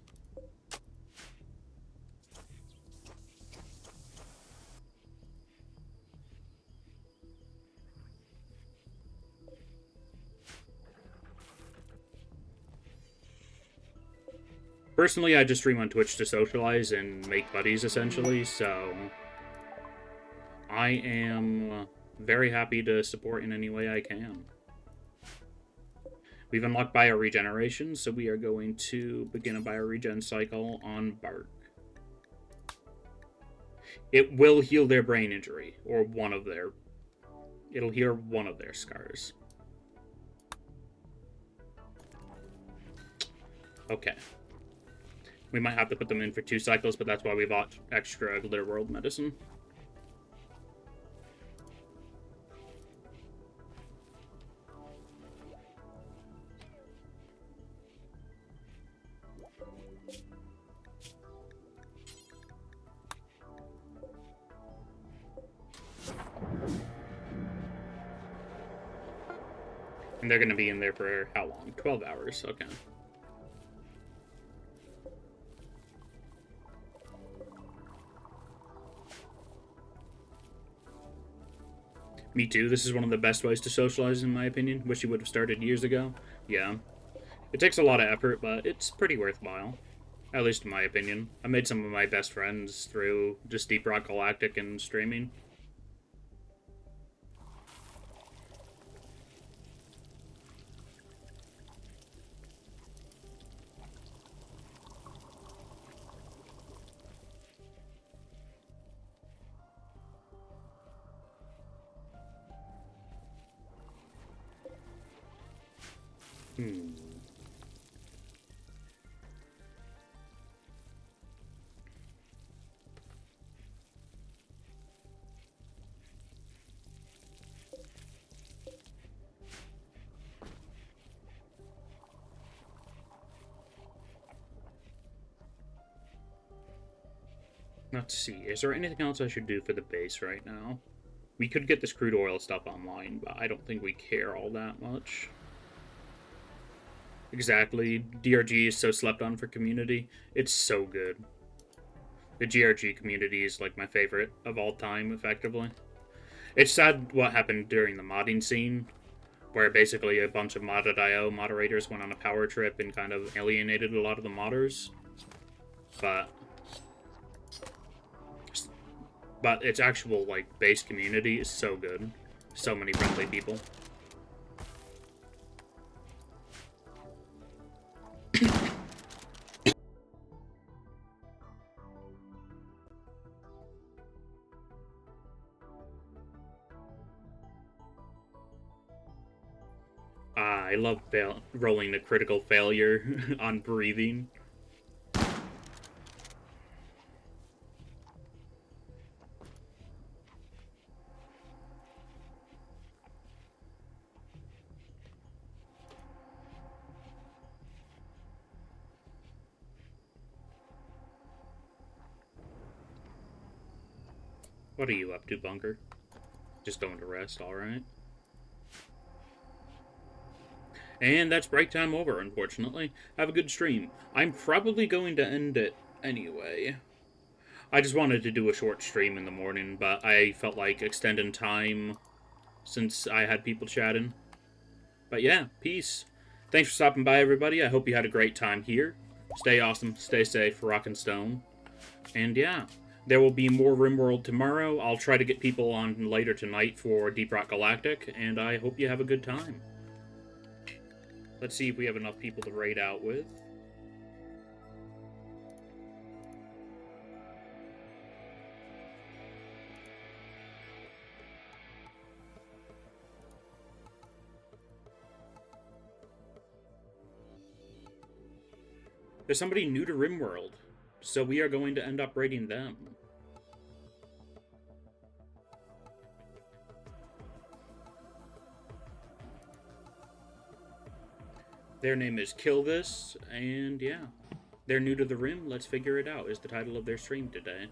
Personally, I just stream on Twitch to socialize and make buddies, essentially, so I am very happy to support in any way I can. We've unlocked bioregeneration, so we are going to begin a bioregen cycle on Bark. It will heal their brain injury, or one of their... It'll heal one of their scars. Okay. We might have to put them in for 2 cycles, but that's why we bought extra Rimworld medicine. And they're going to be in there for how long? 12 hours, okay. Me too. This is one of the best ways to socialize, in my opinion. Wish you would have started years ago. Yeah. It takes a lot of effort, but it's pretty worthwhile. At least in my opinion. I made some of my best friends through just Deep Rock Galactic and streaming. Let's see, is there anything else I should do for the base right now? We could get this crude oil stuff online, but I don't think we care all that much. Exactly, DRG is so slept on for community. It's so good. The GRG community is like my favorite of all time, effectively. It's sad what happened during the modding scene, where basically a bunch of mod.io moderators went on a power trip and kind of alienated a lot of the modders. But its actual, like, base community is so good. So many friendly people. I love rolling a critical failure on breathing. What are you up to, Bunker? Just going to rest, alright. And that's break time over, unfortunately. Have a good stream. I'm probably going to end it anyway. I just wanted to do a short stream in the morning, but I felt like extending time since I had people chatting. But yeah, peace. Thanks for stopping by, everybody. I hope you had a great time here. Stay awesome, stay safe, rock and stone. And yeah, there will be more Rimworld tomorrow. I'll try to get people on later tonight for Deep Rock Galactic, and I hope you have a good time. Let's see if we have enough people to raid out with. There's somebody new to Rimworld, so we are going to end up raiding them. Their name is Kill This, and yeah. They're new to the Rim, let's figure it out, is the title of their stream today.